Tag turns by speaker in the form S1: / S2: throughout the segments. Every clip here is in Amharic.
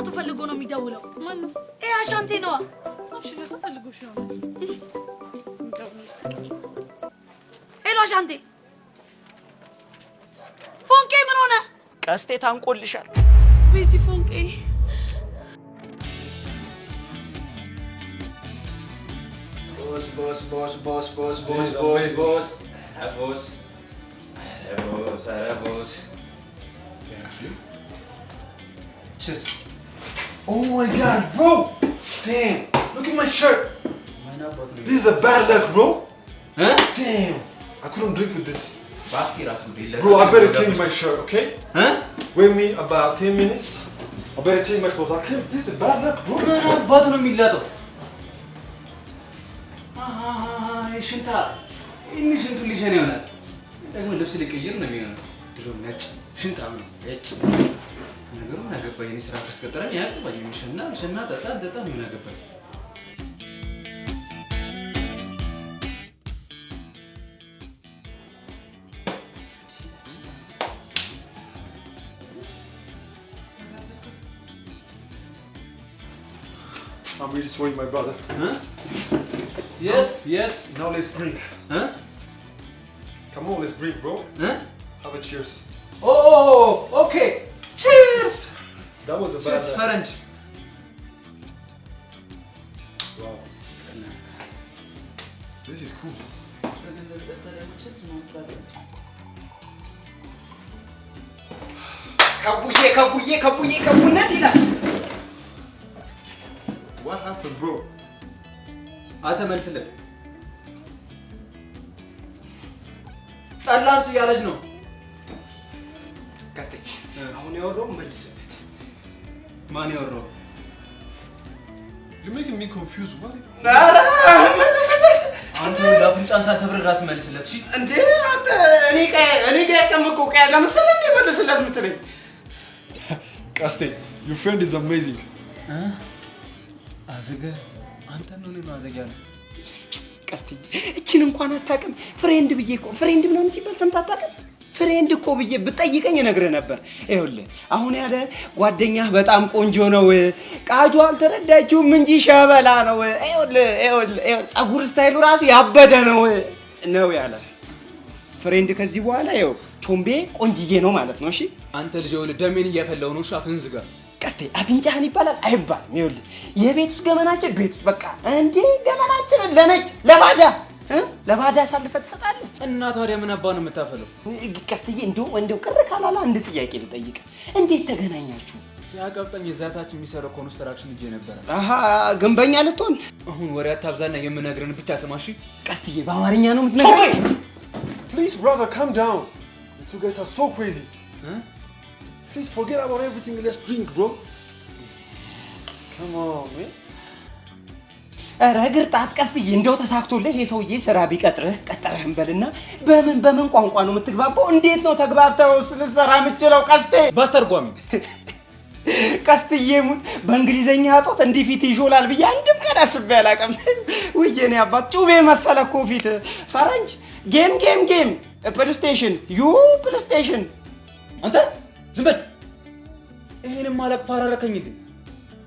S1: አባቱ ፈልጎ ነው የሚደውለው
S2: ማን ነው
S1: አሻንቴ ነው
S2: እሺ ለተፈልጎሽ ነው
S1: ሄሎ አሻንቴ ፎንቄ ምን ሆነ
S3: ቀስቴ ታንቆልሻል
S2: ቤዚ ፎንቄ
S4: boss. Just. Oh my God, bro! Damn! Look at my shirt. This is a bad luck, bro.
S3: Huh?
S4: Damn! I couldn't drink with this. Bro, I better change my shirt, okay?
S3: Huh?
S4: Wait me about 10 minutes. I better change my clothes. This is a bad luck, bro.
S3: What are you doing? ሽንታ ሽንቱ ልጅ ነው ደግሞ ልብስ ልቀይር ነው የሚሆነው ድሮ ነጭ ሽንታ ነው ነጭ ነገሩ አገባኝ እኔ ስራ ካስቀጠረኝ ያቀባኝ ሽና ጠጣ ምን አገባኝ
S4: I'm really sorry, my brother.
S3: Huh? Yes.
S4: Now let's drink.
S3: Huh?
S4: Come on, let's drink, bro.
S3: Huh?
S4: Have a cheers.
S3: Oh, okay. Cheers.
S4: That was a
S3: Cheers,
S4: bad.
S3: French.
S4: Wow. This is cool.
S3: Kabuye ይላል
S4: What happened, bro?
S3: አተመልስለት ጠላንቺ ያለች ነው
S5: ቀስቴ አሁን ያወራው መልስለት
S3: ማን ያወራው
S4: You're making me confused. What?
S5: ኧረ መልስለት
S3: አንተ ለአፍንጫን ሳሰብር ራስ መልስለት እሺ
S5: እንዴ አንተ እኔ ጋር ያስቀምጥኩ ቀያ ለምሳሌ እንዴ መልስለት ምትለኝ
S4: Kaste, your friend is amazing.
S3: አዘገ አንተ ነው ነው አዘጋለ
S5: ቀስቲ እቺን እንኳን አታውቅም ፍሬንድ ብዬ እኮ ፍሬንድ ምናምን ሲባል ሰምተህ አታውቅም ፍሬንድ እኮ ብዬ ብጠይቀኝ እነግርህ ነበር ይኸውልህ አሁን ያለ ጓደኛህ በጣም ቆንጆ ነው ቃጁ አልተረዳችውም እንጂ ሸበላ ነው ይኸውልህ ጸጉር ስታይሉ ራሱ ያበደ ነው ያለ ፍሬንድ ከዚህ በኋላ ይኸው ቾምቤ ቆንጅዬ ነው ማለት ነው እሺ
S3: አንተ ልጅ ይኸውልህ ደሜን እያፈለው ነው ሻፍን ዝጋ
S5: ቀስቴ አፍንጫህን ይባላል አይባልም ይኸውልህ የቤት ውስጥ ገመናችን ቤት ውስጥ በቃ እንዴ ገመናችንን ለነጭ ለባዳ አሳልፈህ ትሰጣለህ
S3: እና ታዲያ ምን አባ ነው የምታፈለው
S5: ቀስትዬ እንደው ቅር ካላላ አንድ ጥያቄ ልጠይቅ እንዴት ተገናኛችሁ
S3: ሲያቀብጠኝ እዛታችን የሚሰራው ኮንስትራክሽን እጄ ነበር
S5: አሃ ግንበኛ ልትሆን
S3: አሁን ወሬ አታብዛና የምነግርህን ብቻ ስማሽ
S5: ቀስትዬ በአማርኛ ነው የምትነግረኝ
S4: Please, brother, calm down. You guys are so crazy. Please forget about everything and let's drink, bro. Come on, man.
S5: ረግር ጣት ቀስትዬ እንደው ተሳክቶልህ ይሄ ሰውዬ ስራ ቢቀጥርህ ቀጠረህም በልና በምን ቋንቋ ነው የምትግባባው እንዴት ነው ተግባብተው ልትሰራ የምትችለው ቀስቴ
S3: ባስተርጓሚ
S5: ቀስትዬ ሙት በእንግሊዘኛ አጦት እንዲህ ፊት ይሾላል ብዬ አንድም ቀን አስቤ አላውቅም ወይኔ አባት ጩቤ መሰለ እኮ ፊት ፈረንጅ ጌም ፕሌይስቴሽን ፕሌይስቴሽን
S3: አንተ ዝም በል ይሄንም ማለቅ ፈራረከኝ እንዴ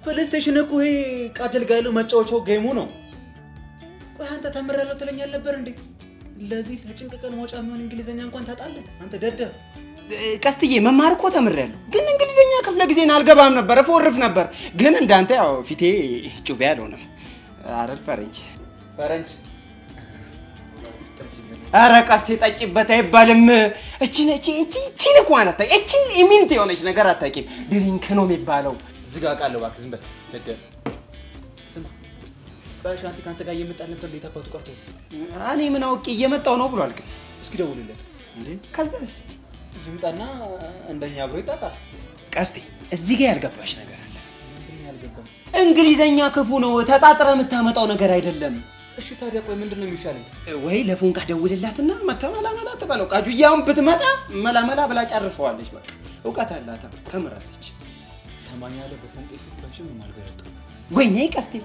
S3: ፕሌይስቴሽን እኮ ይሄ ቃጀል ጋር ያለው መጫወቻው ጌሙ ነው ቆይ አንተ ተምረለው ትለኛል ነበር እንዴ ለዚህ ለጭንቀቀን መውጫ ምን እንግሊዘኛ እንኳን ታጣለህ አንተ ደደብ
S5: ቀስትዬ መማር እኮ ተምሬያለሁ ግን እንግሊዘኛ ክፍለ ጊዜን አልገባም ነበር እፎርፍ ነበር ግን እንዳንተ ያው ፊቴ ጩቤ አልሆነም አረል ፈረንጅ አረ ቀስቴ ጠጪበት አይባልም እቺ እንኳን አታ እቺ ኢሚንት የሆነች ነገር አታቂም ድሪንክ ነው የሚባለው
S3: ዝጋ ቃል እባክህ ዝም በል ደደብ ስማ ባሻንቲ ካንተ ጋር እየመጣ ነበር ለታባቱ ቀርቶ
S5: እኔ ምን አውቄ እየመጣው ነው ብሏል ግን
S3: እስኪ ደውልለት
S5: እንዴ ከዛስ
S3: ይምጣና እንደኛ አብሮ ይጣጣል
S5: ቀስቴ እዚህ ጋር ያልገባሽ ነገር አለ
S3: ምንድነው ያልገባው
S5: እንግሊዘኛ ክፉ ነው ተጣጥረ የምታመጣው ነገር አይደለም
S3: እሺ ታዲያ ቆይ ምንድነው የሚሻለው
S5: ወይ ለፎንቃ ደውልላትና መተማላ ተባለው ቃጁያውን ብትመጣ መላመላ ብላ ጨርፈዋለች በቃ ዕውቀት አላት ተምራለች
S3: ሰማኛለ በፎንቄ ፍቅርሽም ማልገረጥ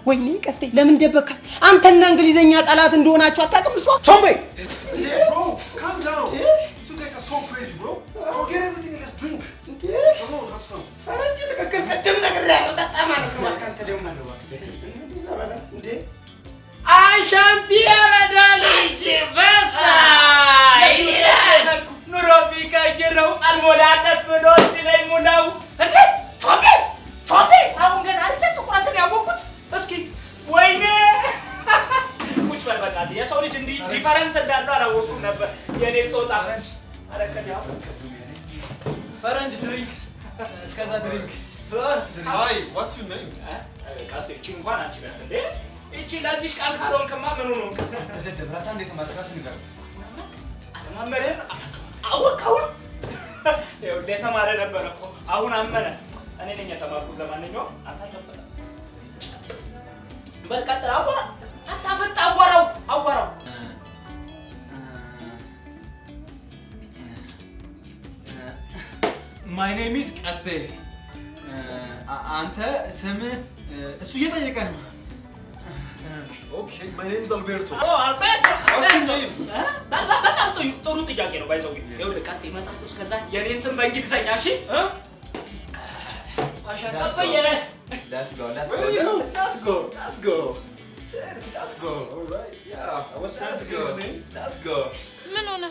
S5: ወይኔ ቀስቴ ለምን ደበካ አንተና እንግሊዘኛ ጠላት እንደሆናችሁ አታውቅም እሷ ቾምቤ
S4: Bro, calm down. You guys are so crazy, bro. Forget everything and let's drink. Come on, have some.
S5: ፈረንጅ ተከከል ቀደም ነገር ያለው ነው አልሞላለት ብሎ ሲለኝ ሙላው እንዴ ቾቤ አሁን ገና አይደል ጥቁራትን ያወቁት እስኪ ወይኔ ቁጭ በል በቃ የሰው ልጅ እንዲህ ዲፈረንስ እንዳለው አላወቁም ነበር የኔ ጦጣ አረከኛው
S3: ፈረንጅ ድሪንክ እስከዛ ድሪንክ
S4: Hi, what's your name?
S5: ካስቴ እንኳን አንቺ ጋር እንዴ እቺ ለዚህ ቃል ካልሆንክማ ምን ነው
S3: ተደደብ ራሳ እንዴት ማጥራስ ንገር
S5: አለማመረን አወቀው ይኸው ለተማረ ነበር እኮ አሁን አመነ እኔ ነኝ የተማርኩት ለማንኛውም አንተ ተፈታ በልቀጥል አወራ አታፈጣ አወራው
S3: My name is ቀስቴ አንተ ስም እሱ እየጠየቀን ነው
S4: Okay, my name is Alberto.
S5: አልቤርቶ
S4: What's your name?
S5: በጣም ጥሩ ጥያቄ ነው ባይዘው ይኸውልህ ቀስቴ ይመጣል እስከዛ የኔን ስም በእንግሊዘኛ እሺ አሻቀበየ
S3: Let's go
S4: All right. Yeah. What's
S3: Let's
S4: your
S3: go.
S4: name?
S3: Let's go.
S2: ምን ሆነ?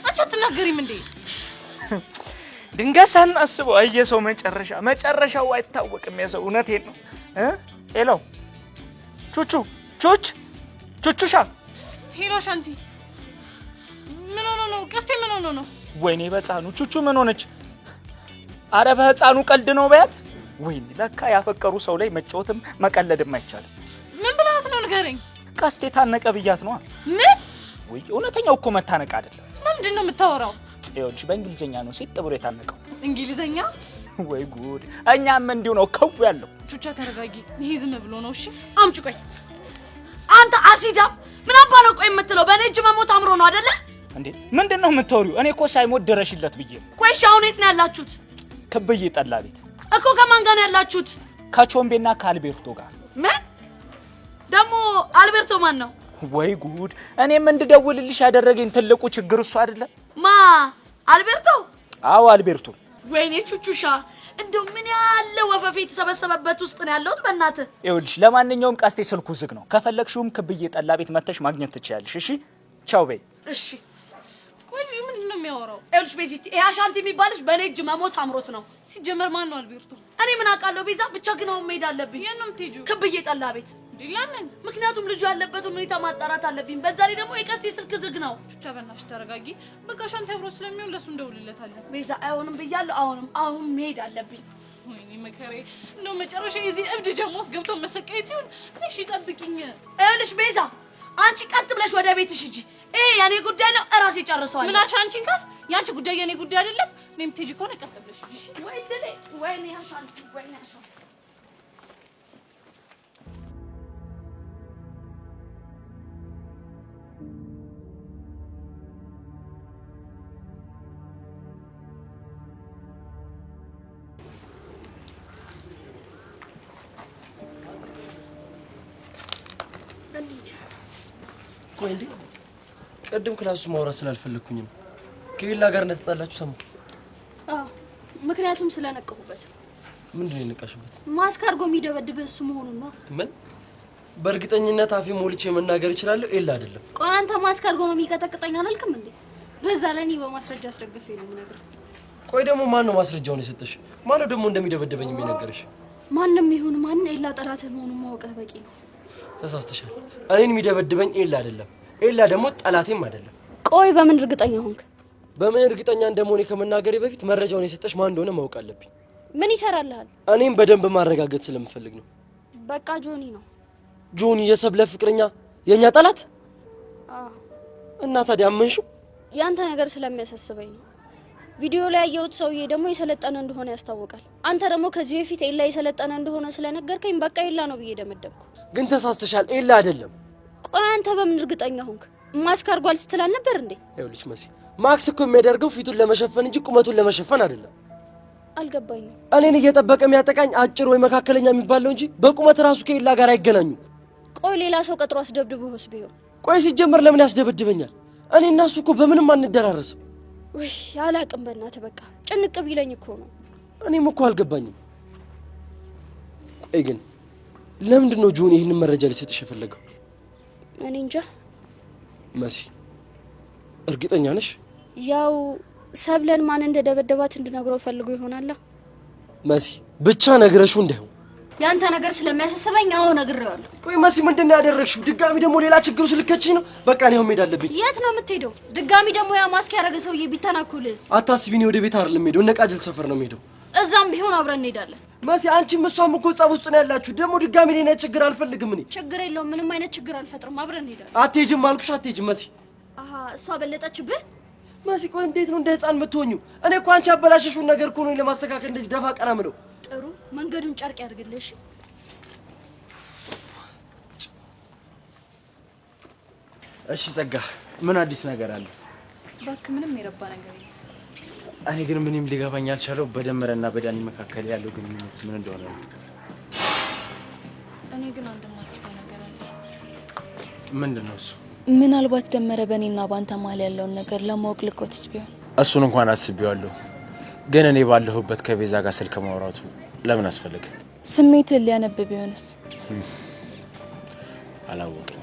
S2: አንቺ አትናገሪም እንዴ?
S5: ድንገት ሳናስበው አየሰው መጨረሻው አይታወቅም የሰው እውነቴን ነው ሄሎ ቹቹሻ
S2: ሄሎ ሻንቲ ምን ሆነ ነው? ቀስቴ ምን ሆነ ነው?
S5: ወይኔ በህፃኑ ቹቹ ምን ሆነች? አረ በህፃኑ ቀልድ ነው በያት። ወይኔ ለካ ያፈቀሩ ሰው ላይ መጫወትም መቀለድም አይቻልም።
S2: ምን ብላስ ነው ንገረኝ።
S5: ቀስቴ ታነቀ ብያት ነው።
S2: ምን?
S5: ወይ እውነተኛው እኮ መታነቅ አይደለም።
S2: ለምንድን ነው የምታወራው?
S5: ጽዮንሽ በእንግሊዘኛ ነው ሲጥ ብሎ የታነቀው።
S2: እንግሊዘኛ?
S5: ወይ ጉድ! እኛም እንዲሁ ነው ከው ያለው።
S2: ቹቻ ተረጋጊ። ይሄ ዝም ብሎ ነው እሺ?
S1: አምጪ ቆይ አንተ አሲዳም ምን አባ ነው ቆይ የምትለው? በኔ እጅ መሞት አምሮ ነው አይደለ
S5: እንዴ? ምንድነው የምትወሪው? እኔ እኮ ሳይሞት ድረሽለት ብዬ።
S1: ቆይ ሻውን የት ነው ያላችሁት?
S5: ክብዬ ጠላ ቤት
S1: እኮ ከማን ጋር ነው ያላችሁት?
S5: ከቾምቤና ከአልቤርቶ ጋር።
S1: ምን ደግሞ አልቤርቶ ማን ነው?
S5: ወይ ጉድ! እኔም እንድደውልልሽ ያደረገኝ ትልቁ ችግር እሱ አይደለ?
S1: ማ አልቤርቶ?
S5: አዎ አልቤርቶ።
S1: ወይኔ ቹቹሻ እንደው ምን ያለ ወፈፌ የተሰበሰበበት ውስጥ ነው ያለሁት በእናትህ።
S5: ይኸውልሽ ለማንኛውም ቀስቴ ስልኩ ዝግ ነው። ከፈለግሽውም ክብዬ ጠላ ቤት መተሽ ማግኘት ትችያለሽ። እሺ ቻው በይ።
S1: እሺ
S2: ቆይ ምንድን ነው የሚያወራው?
S1: ይኸውልሽ ቤዚቲ ይሄ አሻንቲ የሚባልሽ በኔ እጅ መሞት አምሮት ነው።
S2: ሲጀመር ማን ነው አልቤርቶ?
S1: እኔ ምን አውቃለሁ ቤዛ፣ ብቻ ግን አሁን መሄድ አለብኝ።
S2: የት ነው የምትሄጂው?
S1: ክብዬ ጠላ ቤት።
S2: ለምን?
S1: ምክንያቱም ልጁ ያለበትን ሁኔታ ማጣራት አለብኝ። በዛ ላይ ደግሞ የቀስቴ ስልክ ዝግ ነው።
S2: ቹቻ በእናትሽ ተረጋጊ። በቃ ሻንቲ አብሮ ስለሚሆን ለሱ እንደውልለታለን።
S1: ቤዛ አይሆንም ብያለሁ። አሁን መሄድ አለብኝ።
S2: ወይኔ መከሬ፣ እንደው መጨረሻ የዚህ እብድ ጀሞስ ገብቶ መሰቀየት ይሁን። እሺ ጠብቂኝ።
S1: ይኸውልሽ ቤዛ አንቺ ቀጥ ብለሽ ወደ ቤትሽ ሂጂ። ይሄ የኔ ጉዳይ ነው፣ እራሴ ጨርሰዋለሁ።
S2: ምን አልሽ? አንቺን ካፍ ያንቺ ጉዳይ የኔ ጉዳይ አይደለም። እኔም ትሄጂ ከሆነ ቀጥ ብለሽ ሂጂ።
S1: ወይኔ አሻንቲ ወይኔ አሻንቲ
S6: ቆይ እንዴ ቀድም ክላሱ ማውራት ስላልፈለኩኝ ነው። ከሌላ ጋር እንደተጣላችሁ ሰማሁ።
S7: ምክንያቱም ስለነቀሁበት።
S6: ምንድነው የነቃሽበት?
S7: ማስክ አድርጎ የሚደበድብህ እሱ መሆኑን ነው።
S6: ምን? በእርግጠኝነት አፌ ሞልቼ መናገር እችላለሁ። ኤላ አይደለም።
S7: ቆይ አንተ ማስክ አድርጎ ነው የሚቀጠቅጠኝ አላልክም እንዴ? በዛ ላይ እኔ በማስረጃ አስደግፌ ነው የምነግርህ።
S6: ቆይ ደግሞ ማን ነው ማስረጃውን የሰጠሽ? ማን ነው ደግሞ እንደሚደበደበኝ የሚነገርሽ?
S7: ማንም ይሁን ማን ኤላ ጠላትህ መሆኑን ማወቅህ በቂ ነው።
S6: ተሳስተሻል። እኔን የሚደበድበኝ ኤላ አይደለም። ኤላ ደግሞ ጠላቴም አይደለም።
S7: ቆይ በምን እርግጠኛ ሆንክ?
S6: በምን እርግጠኛ እንደመሆኔ ከመናገሬ በፊት መረጃውን የሰጠሽ ማን እንደሆነ ማወቅ አለብኝ።
S7: ምን ይሰራልሃል?
S6: እኔም በደንብ ማረጋገጥ ስለምፈልግ ነው።
S7: በቃ ጆኒ ነው።
S6: ጆኒ የሰብለ ፍቅረኛ የኛ ጠላት?
S7: አዎ።
S6: እና ታዲያ አመንሽው?
S7: ያንተ ነገር ስለሚያሳስበኝ ነው። ቪዲዮ ላይ ያየሁት ሰውዬ ደግሞ የሰለጠነ እንደሆነ ያስታውቃል። አንተ ደግሞ ከዚህ በፊት ኤላ የሰለጠነ እንደሆነ ስለነገርከኝ በቃ ኤላ ነው ብዬ ደመደምኩ።
S6: ግን ተሳስተሻል። ኤላ አይደለም።
S7: ቆይ አንተ በምን እርግጠኛ ሆንክ? ማስክ አድርጓል ስትል ነበር እንዴ?
S6: ይኸውልሽ መሲ፣ ማክስ እኮ የሚያደርገው ፊቱን ለመሸፈን እንጂ ቁመቱን ለመሸፈን አይደለም።
S7: አልገባኝም።
S6: እኔን እየጠበቀ የሚያጠቃኝ አጭር ወይ መካከለኛ የሚባል ነው እንጂ በቁመት ራሱ ከኤላ ጋር አይገናኙ።
S7: ቆይ ሌላ ሰው ቀጥሮ አስደብድቦስ ቢሆን?
S6: ቆይ ሲጀመር ለምን ያስደበድበኛል? እኔ እና እሱ እኮ በምንም አንደራረስም።
S7: ወይ አላቅም። በእናትህ በቃ ጭንቅ ቢለኝ እኮ ነው።
S6: እኔም እኮ አልገባኝም። ቆይ ግን ለምንድን ነው ጆኒ ይህንን መረጃ ሊሰጥሽ የፈለገው?
S7: እኔ እንጃ።
S6: መሲ እርግጠኛ ነሽ?
S7: ያው ሰብለን ማን እንደደበደባት እንድነግረው ፈልጎ ይሆናል።
S6: መሲ ብቻ ነግረሽው እንዳይሆን
S7: ያንተ ነገር ስለሚያሳስበኝ አዎ ነግሬዋለሁ።
S6: ቆይ መሲ ምንድነው ያደረግሽው? ድጋሚ ደግሞ ሌላ ችግር ውስጥ ልከቺኝ ነው? በቃ ነው መሄድ አለብኝ።
S7: የት ነው የምትሄደው? ድጋሚ ደግሞ ያ ማስክ ያደረገ ሰውዬ ቢተናኩልስ?
S6: አታስቢ፣ እኔ ወደ ቤት አይደለም የምሄደው፣ እነ ቃጀል ሰፈር ነው የምሄደው።
S7: እዛም ቢሆን አብረን እንሄዳለን።
S6: መሲ አንቺም እሷም እኮ ጸብ ውስጥ ነው ያላችሁ። ደግሞ ድጋሚ ሌላ ችግር አልፈልግም እኔ።
S7: ችግር የለውም፣ ምንም አይነት ችግር አልፈጥርም። አብረን እንሄዳለን።
S6: አትሄጂም አልኩሽ፣ አትሄጂም መሲ።
S7: አሃ እሷ በለጠችብህ?
S6: መሲ ቆይ እንዴት ነው እንደ ህፃን የምትሆኚው? እኔ እኮ አንቺ አበላሽሽውን ነገር እኮ ነው ለማስተካከል እንደዚህ ደፋ ቀና ምለው።
S7: ጥሩ መንገዱን ጨርቅ ያድርግልሽ።
S3: እሺ ጸጋ፣ ምን አዲስ ነገር አለ?
S2: እባክህ ምንም የረባ ነገር የለም።
S3: እኔ ግን ምንም ሊገባኝ አልቻለው በደመረና በዳኒ መካከል ያለው ግንኙነት ምን እንደሆነ ነው።
S2: እኔ ግን አንድ ማስበው ነገር አለ።
S3: ምንድነው እሱ?
S2: ምናልባት ደመረ በእኔና ባንተ መሀል ያለውን ነገር ለማወቅ ልቆትስ ቢሆን?
S3: እሱን እንኳን አስቤዋለሁ፣ ግን እኔ ባለሁበት ከቤዛ ጋር ስልክ ማውራቱ ለምን አስፈልግ?
S2: ስሜትን ሊያነብ ቢሆንስ?
S3: አላወቅም።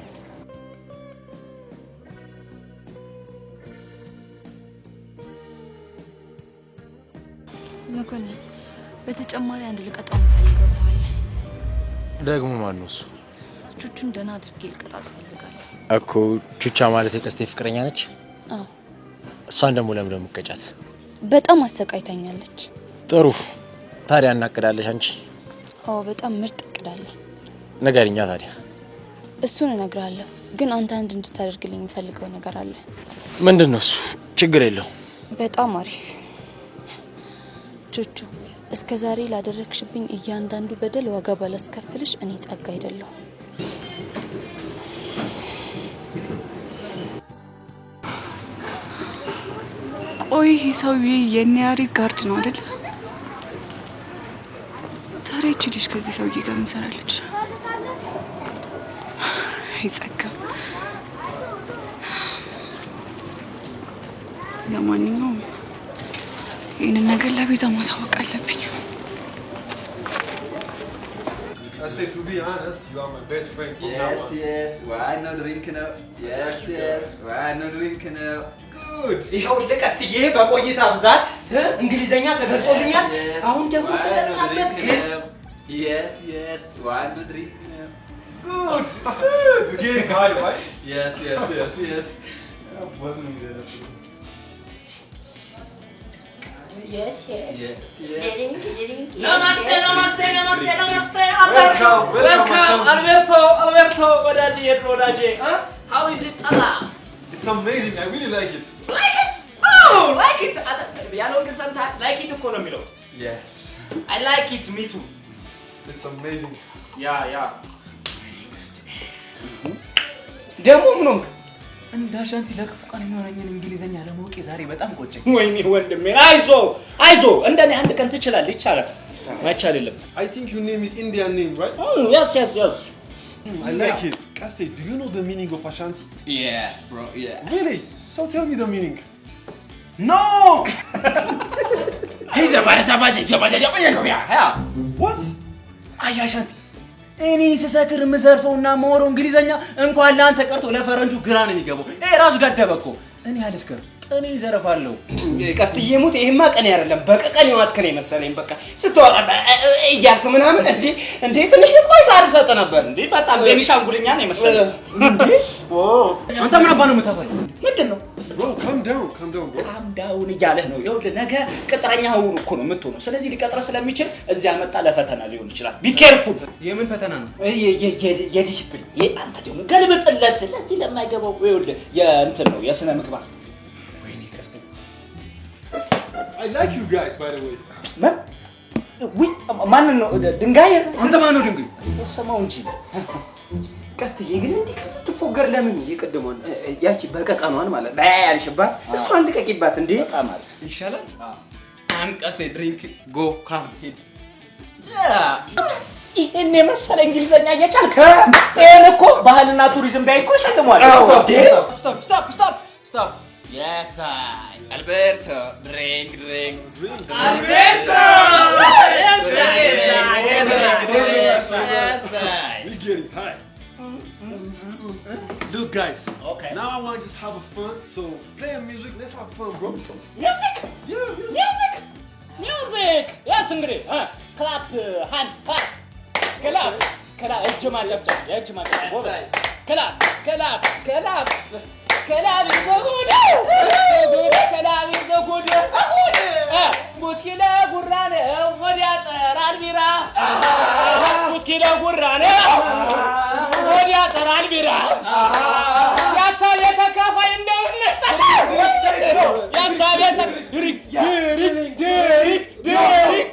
S2: መኮንን፣ በተጨማሪ አንድ ልቀጣው የምፈልገው ሰው አለ።
S3: ደግሞ ማን ነው እሱ?
S2: ቹቹን ደህና አድርጌ ልቀጣት እፈልጋለሁ
S3: እኮ። ቹቻ ማለት የቀስቴ ፍቅረኛ ነች?
S2: አዎ።
S3: እሷን ደግሞ ለምን እንደምትቀጫት?
S2: በጣም አሰቃይታኛለች።
S3: ጥሩ፣ ታዲያ እናቅዳለሽ አንቺ?
S2: አዎ፣ በጣም ምርጥ እቅዳለሁ።
S3: ንገሪኛ ታዲያ።
S2: እሱን እነግርሃለሁ፣ ግን አንተ አንድ እንድታደርግልኝ የምፈልገው ነገር አለ።
S3: ምንድን ነው እሱ? ችግር የለው።
S2: በጣም አሪፍ ቹቹ፣ እስከ ዛሬ ላደረግሽብኝ እያንዳንዱ በደል ዋጋ ባላስከፍልሽ እኔ ጸጋ አይደለሁ።
S8: ቆይ ይሄ ሰውዬ የኒያሪ ጋርድ ነው አይደል? ታዲያ ይቺ ልጅ ከዚህ ሰውዬ ጋር ምን ሰራለች? አይ ጸጋ፣ ለማንኛውም ይህንን ነገር ለቤዛ ማሳወቅ አለብኝ።
S4: To be honest, you are my best friend from now on.
S5: Yes, why not drink now? Yes, why not drink now? Good. ይኸው ለቀስትዬ በቆይታ ብዛት እንግሊዘኛ ተገልጦልኛል። አሁን ደግሞ ስለጣበት ግን Yes, why not drink now? Good.
S4: You're getting high, right?
S5: Yes. Yes.
S3: Namaste.
S4: Welcome,
S3: Alberto, ወዳጄ የድሮ ወዳጄ። How is it?
S4: It's amazing. I really like it.
S3: Like it? Oh, like it. ያለው ግን ሰምተሃል? Like it እኮ ነው የሚለው።
S4: Yes.
S3: I like it, me too.
S4: It's amazing.
S3: Yeah.
S5: ደግሞ ምን ሆንክ?
S3: እንዳሻንቲ ለክፉ ቀን የሚሆነኝን እንግሊዘኛ ለማወቅ ዛሬ በጣም ቆጨኝ።
S5: ወይኔ ወንድሜ፣ አይዞ እንደኔ አንድ ቀን ትችላለህ። ይቻላል ማቻ አይደለም።
S4: I think your name is Indian name, right?
S5: Yes.
S4: I like it. Kaste, do you know the meaning of Ashanti?
S5: Yes, bro. Yeah.
S4: Really? So tell me the meaning.
S5: No. Hey,
S4: What?
S3: አያሻንቲ እኔ ስሰክር የምዘርፈውና የማወራው እንግሊዘኛ እንኳን ለአንተ ቀርቶ ለፈረንጁ ግራ ነው የሚገባው። ይሄ ራሱ ደደበ እኮ። እኔ አልስከር እኔ ዘረፋለሁ።
S5: ቀስትዬ ሙት፣ ይሄማ ቀኔ አይደለም በቀቀን ይዋትከኝ መሰለኝ። በቃ ስትወራ እያልክ ምናምን እንዴ ትንሽ ልትቆይ ሳርሰጥ ነበር እንዴ። በጣም ቤኒሻንጉልኛ ነው መሰለኝ እንዴ።
S3: አንተ ምን አባ ነው የምታፈል?
S5: ምንድነው?
S4: Bro, calm down, bro.
S5: calm down እያለህ ነው። ይኸውልህ ነገ ቅጥረኛ ሆኖ እኮ ነው የምትሆነው። ስለዚህ ሊቀጥረህ ስለሚችል እዚያ መጣ ለፈተና ሊሆን ይችላል። ቢ ኬርፉል።
S3: የምን ፈተና ነው?
S5: የዲሲፕሊን። አንተ ደግሞ ገልብጥለት። ስለዚህ ለማይገባው ይኸውልህ የእንትን ነው የስነ ምግባር። ወይኔ ቀስተኝ።
S4: I like you guys, by the way.
S5: ማን ነው ድንጋይ?
S3: አንተ ማን ነው ድንጋይ?
S5: ወሰማው እንጂ ቀስትዬ ግን እንዲህ ከምትፎገር ለምን ይቀድሞን ያቺ በቀቀኗን ማለት ባያልሽባት እሷን ልቀቂባት እንዴ። በጣም አሪፍ
S3: ይሻላል። አንድ ቀስቴ ድሪንክ ጎ ካም ሂድ።
S5: ይሄን የመሰለ እንግሊዘኛ እየቻልክ ይሄን እኮ ባህልና ቱሪዝም ቢያይ እኮ ሸልሟል።
S3: Stop. Yes, Alberto, drink.
S5: Alberto!
S4: We're getting high. Look, guys. Okay. Now I want to just have a fun. So play a music. Let's have fun, bro.
S9: Music.
S4: Yeah.
S9: Music. Music. Yes, Ingrid. Clap. Hand. Clap. Clap. Clap. Ejma chapcha. Ejma chapcha. Clap. Clap. Clap. Clap is so good. So good. Clap is so good. Muskila gurrane. Wadiya Ranbira. Muskila gurrane. Wadiya Ranbira. Yasa yeta kafa inde nesta. Yasa yeta drink.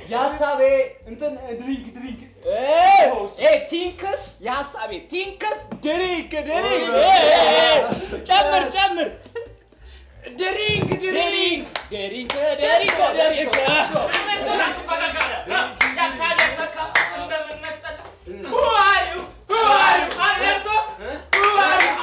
S9: Yasabe እንትን ድሪንክ ቲንክስ ያሳቤ ቲንክስ ድሪንክ ጨምር ድሪንክ ያሳቤ ተካ እንደምንነስተላ Who are you? Alberto? Who are you?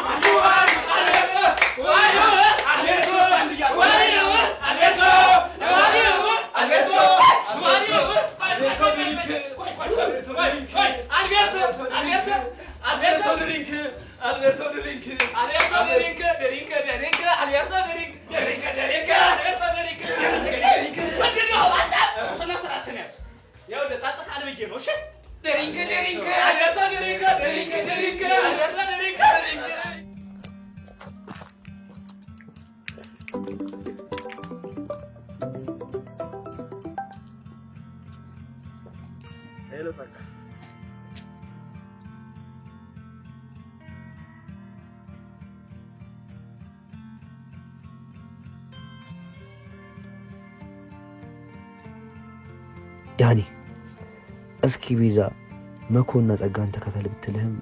S4: Hello, Saka.
S6: ዳኒ እስኪ ቪዛ መኮንና ጸጋን ተከተል ብትልህም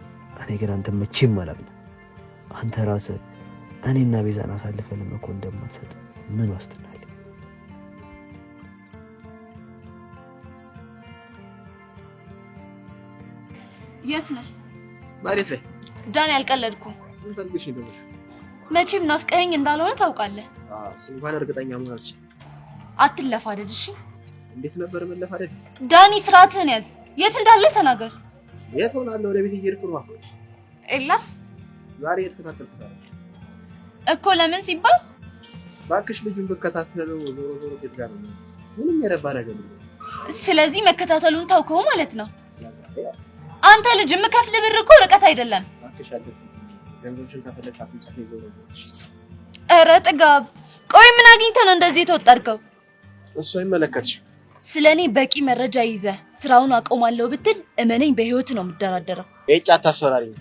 S6: እኔ ግን አንተ መቼም አላምንም። አንተ ራስህ እኔና ቪዛን አሳልፈን መኮን እንደማትሰጥ ምን ዋስትና አለ?
S8: የት ነህ?
S10: ማለት ላይ
S8: ዳኒ አልቀለድኩም።
S10: ምን ፈልገሽ ነው?
S8: መቼም ናፍቀኸኝ እንዳልሆነ ታውቃለህ።
S10: እንኳን እርግጠኛ መሆን አልችልም።
S8: አትለፋደድ እሺ?
S10: እንዴት ነበር መለፋደድ?
S8: ዳኒ ስርዓትህን ያዝ። የት እንዳለ ተናገር።
S10: የት ሆናለሁ? ወደ ቤት እየሄድኩ ነው።
S8: ኤላስ
S10: ዛሬ የተከታተልኩት
S8: እኮ ለምን ሲባል
S10: ባክሽ ልጁን በከታተለው ዞሮ ቤት ጋር ነው። ምንም የረባ ነገር ነው።
S8: ስለዚህ መከታተሉን ታውከው ማለት ነው። አንተ ልጅ የምከፍል ብር እኮ ርቀት አይደለም።
S10: ባክሽ አለፍ ገንዘብሽን ተፈለካቱ ጽፌ ዞሮ።
S8: ኧረ ጥጋብ፣ ቆይ ምን አግኝተህ ነው እንደዚህ የተወጠርከው?
S10: እሱ አይመለከትሽም።
S8: ስለኔ በቂ መረጃ ይዘህ ስራውን አቆማለሁ ብትል እመነኝ በህይወት ነው የምደራደረው።
S10: እጫ አታስፈራሪኝ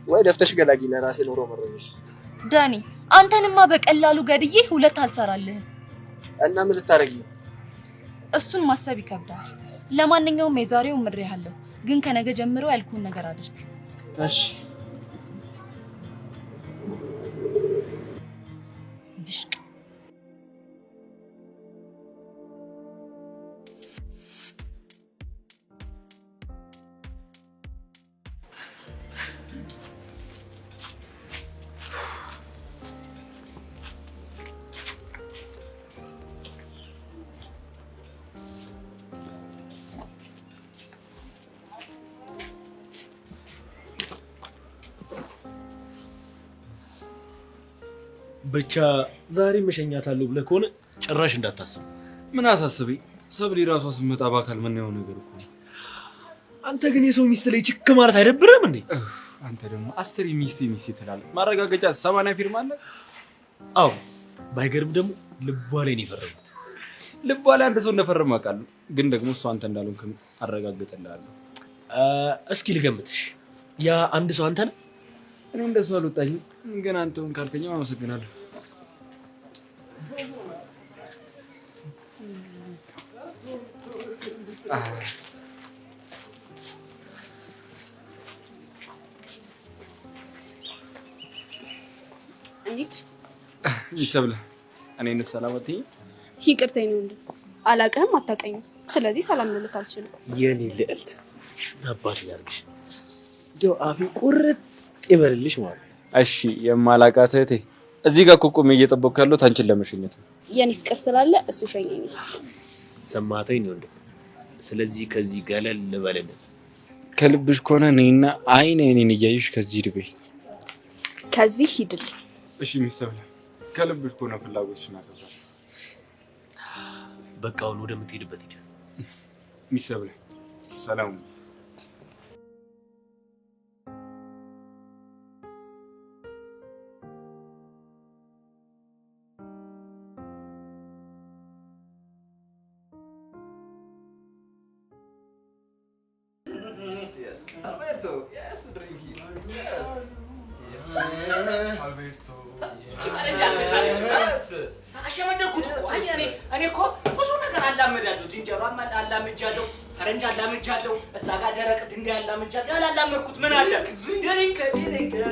S10: ወይ ደፍተሽ ገላጊ ለራሴ ኖሮ መረጃ።
S8: ዳኒ አንተንማ በቀላሉ ገድዬ ሁለት አልሰራልህም።
S10: እና ምን ልታረጊ?
S8: እሱን ማሰብ ይከብዳል። ለማንኛውም የዛሬው ምሬሃለሁ፣ ግን ከነገ ጀምሮ ያልኩህን ነገር አድርግ።
S10: እሺ።
S8: ብሽቅ
S11: ብቻ ዛሬ መሸኛታለሁ ብለህ ከሆነ ጭራሽ እንዳታስብ።
S3: ምን አሳስበኝ? ሰብሊ ራሷ ስትመጣ በአካል ምን ነው ነገር እኮ።
S11: አንተ ግን የሰው ሚስት ላይ ችክ ማለት አይደብርም እንዴ?
S3: አንተ ደግሞ 10 ሚስት ትላለህ። ማረጋገጫ 80 ፊርማ አለ።
S11: አዎ ባይገርም ደግሞ ልቧ ላይ ነው የፈረሙት።
S3: ልቧ ላይ አንድ ሰው እንደፈረመ አውቃለሁ፣ ግን ደግሞ እሱ አንተ እንዳልሆንክ አረጋግጥልሃለሁ።
S11: እስኪ ልገምትሽ፣ ያ አንድ ሰው አንተ ነህ?
S3: እኔ እንደሱ አልወጣኝም፣ ግን አንተውን ካልከኝ አመሰግናለሁ።
S12: እንዴት
S3: ይሰብለ እኔን ሰላም አትይኝ?
S12: ይቅርታኝ ነው እንዴ? አላቀህም፣ አታቀኝም። ስለዚህ ሰላም ልልህ አልችልም።
S11: የኔ ልዕልት አባት ያርግሽ፣ ጆ አፊ ቁርጥ ይበልልሽ ማለት።
S3: እሺ የማላቃት እህቴ እዚህ ጋር ቆሜ እየጠበቅኩ ያለሁት አንቺን ለመሸኘት ነው።
S12: የኔ ፍቅር ስላለ እሱ ሸኘኛል።
S11: ሰማተኝ ነው እንዴ? ስለዚህ ከዚህ ገለል ልበልልህ።
S3: ከልብሽ ከሆነ እኔና አይኔን እያየሽ ከዚህ ድበይ።
S12: ከዚህ ሂድልኝ።
S3: እሺ ሚሰብለ ከልብሽ ከሆነ ፍላጎትሽን አከብራለሁ።
S11: በቃ አሁን ወደምትሄድበት ሂድ።
S3: ሚሰብለ ሰላም።
S5: Alberto, yes, drink it. Yes. Yes. Alberto.
S9: አሸመደኩት እኮ እኔ እኮ ብዙ ነገር አላመዳለሁ። ዝንጀሮ አላምጃለሁ፣ ፈረንጅ አላምጃለሁ፣ እዛ ጋር ደረቅ ድንጋይ አላምጃለሁ። ያላላመድኩት ምን አለ? ድሪንክ ዝንጀሮ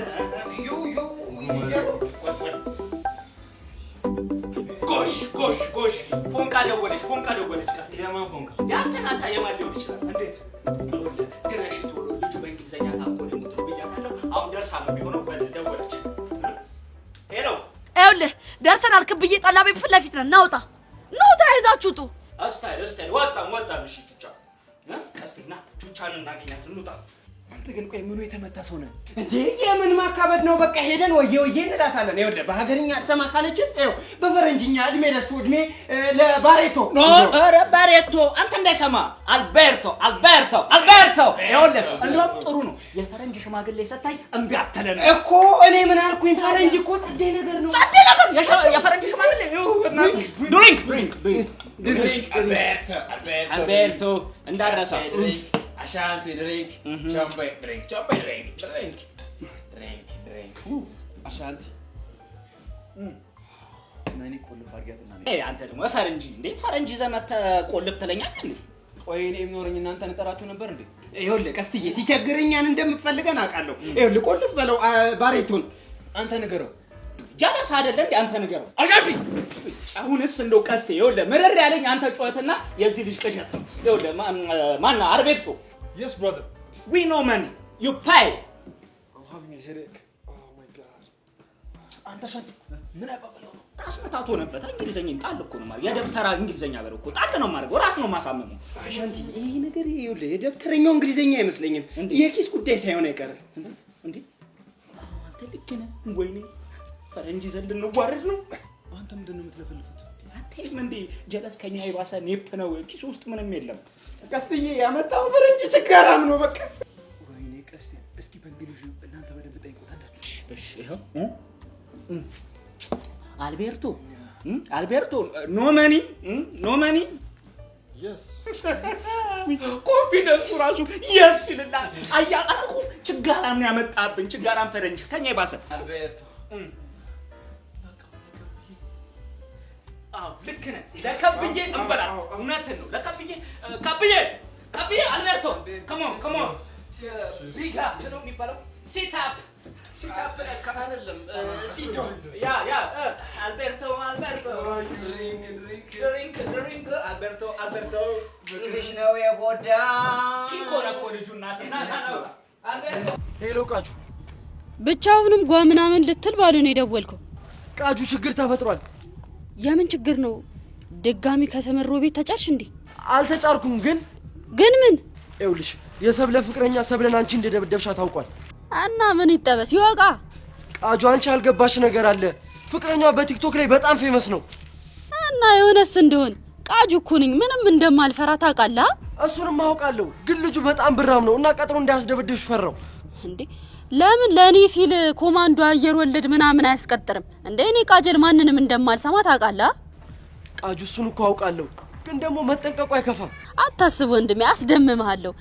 S9: ጎሽ ፎንቃ ደወለች ቀስ የማን ፎንቃ? ያንተ ናታ። የማን ሊሆን ይችላል? እንዴት ድረሽ ቶሎ ልጁ በእንግሊዝኛ ታውቆ ለምትሉ ብያታለሁ። አሁን ደርሳ ነው የሚሆነው። ደወለች። ሄሎ
S1: ይኸውልህ ደርሰናል። ክብዬ ጠላ ቤት ፊት ለፊት ነን። ናውጣ ተያይዛችሁ ውጡ።
S9: እስታይል ወጣን። እሺ ቹቻ ቀስቲና ቹቻን እናገኛት እንውጣ።
S5: አንተ ግን ቆይ ምኑ የተመታ ሰው ነህ እንዴ? የምን ማካበድ ነው? በቃ ሄደን ወየ እንላታለን። ይኸውልህ በሀገርኛ ሰማ ካለችን ይኸው በፈረንጅኛ እድሜ ለሱ እድሜ ለባሬቶ
S9: ኖ ኧረ ባሬቶ አንተ እንዳይሰማ አልቤርቶ ይኸውልህ እንደውም ጥሩ ነው። የፈረንጅ ሽማግሌ ሰታይ እምቢ አትለን
S5: እኮ እኔ ምን አልኩኝ? ፈረንጅ እኮ ጸዴ ነገር ነው።
S9: የፈረንጅ ሽማግሌ ድሪንክ አልቤርቶ እንዳረሳ
S5: Ashanti drink, Chombe drink. Ashanti. ማን ይቆልፍ አርጋትና
S9: አንተ ደግሞ ፈረንጅ እንዴ? ፈረንጅ ዘመተ ቆልፍ ትለኛለህ እንዴ?
S3: ቆይ እኔ የሚኖርኝ እናንተ እንጠራችሁ ነበር እንዴ?
S5: ይኸውልህ ቀስትዬ ሲቸግረኛን እንደምትፈልገን አውቃለሁ። ይኸውልህ ቆልፍ በለው ባሬቱን
S3: አንተ ንገረው።
S9: ጃለስ አይደለ እንዴ? አንተ ንገረው። አሻቢ አሁንስ እንደው ቀስቴ ይኸውልህ ምርር ያለኝ አንተ ጩኸትና የዚህ ልጅ ቅዠት ነው። ይኸውልህ ማን አርቤቶ?
S4: Yes, brother.
S9: We know money. You pay.
S4: I'm having a headache. Oh my god.
S9: አንተ ሻንት ምን አባባለው? ራስ መታቶ ነበር። እንግሊዘኛ ጣል እኮ ነው ማለት የደብተራ እንግሊዘኛ በለው እኮ ጣል ነው ማድረግ ራስ ነው ማሳመሙ።
S5: ሻንት ይሄ ነገር ይኸውልህ የደብተረኛው እንግሊዘኛ አይመስለኝም። የኪስ ጉዳይ ሳይሆን አይቀርም።
S9: እንዴ አንተ ልክ ነህ። ወይኔ ፈረንጅ ዘንድ እንዋረድ ነው።
S3: አንተ ምንድን ነው የምትለፈልፉት?
S9: አትይም እንዴ? ጀለስ ከኛ ይባሰ ኔፕ ነው። ኪስ ውስጥ ምንም የለም።
S5: ቀስትዬ ያመጣው ፈረንጅ ችጋራም ነው በቃ።
S3: ወይኔ ቀስቴ እስኪ በእንግሊዝ እናንተ በደንብ ጠይቁታላችሁ።
S9: እሺ ይሄው አልቤርቶ ኖ መኒ
S4: Yes.
S9: ኮንፊደንሱ ራሱ yes ይላል። አያቃቁ ችጋራም ነው ያመጣብን። ችጋራም ፈረንጅ ከኛ ይባሰ
S5: አልቤርቶ
S9: ልክ ነህ። ለከብዬ እንበላ እውነትን ነው። ለከብዬ ከብዬ አልቤርቶ come on ቢጋ ነው የሚባለው። ሲት አፕ አይደለም ሲዶ ያ አልቤርቶ ድሪንክ አልቤርቶ
S5: ፍቅርሽ ነው የጎዳ
S9: ይኮነኮ ልጁ እናቴ ና አልቤርቶ
S10: ሄሎ ቃጁ
S1: ብቻውንም ጓ ምናምን ልትል ባሉ ነው የደወልከው?
S10: ቃጁ ችግር ተፈጥሯል።
S1: የምን ችግር ነው? ድጋሚ ከተመሮ ቤት ተጫርሽ እንዴ?
S10: አልተጫርኩም። ግን
S1: ምን?
S10: ይኸውልሽ የሰብለ ፍቅረኛ ሰብለን አንቺ እንደደበደብሻ ታውቋል።
S1: እና ምን ይጠበስ ይወቃ?
S10: ቃጁ አንቺ ያልገባሽ ነገር አለ። ፍቅረኛዋ በቲክቶክ ላይ በጣም ፌመስ ነው።
S1: እና የሆነስ እንደሆን ቃጁ እኮ ነኝ ምንም እንደማልፈራ ታውቃለህ?
S10: እሱንም አውቃለሁ። ግን ልጁ በጣም ብራም ነው እና ቀጥሮ እንዳያስደበድብሽ ፈራው።
S1: እንዴ ለምን ለኔ ሲል ኮማንዶ አየር ወለድ ምናምን አያስቀጥርም እንዴ? እኔ ቃጀል ማንንም እንደማልሰማ ታውቃለህ?
S10: ቃጁ እሱን እኮ አውቃለሁ። ግን ደግሞ መጠንቀቁ አይከፋም።
S1: አታስብ ወንድሜ፣ አስደምምሃለሁ።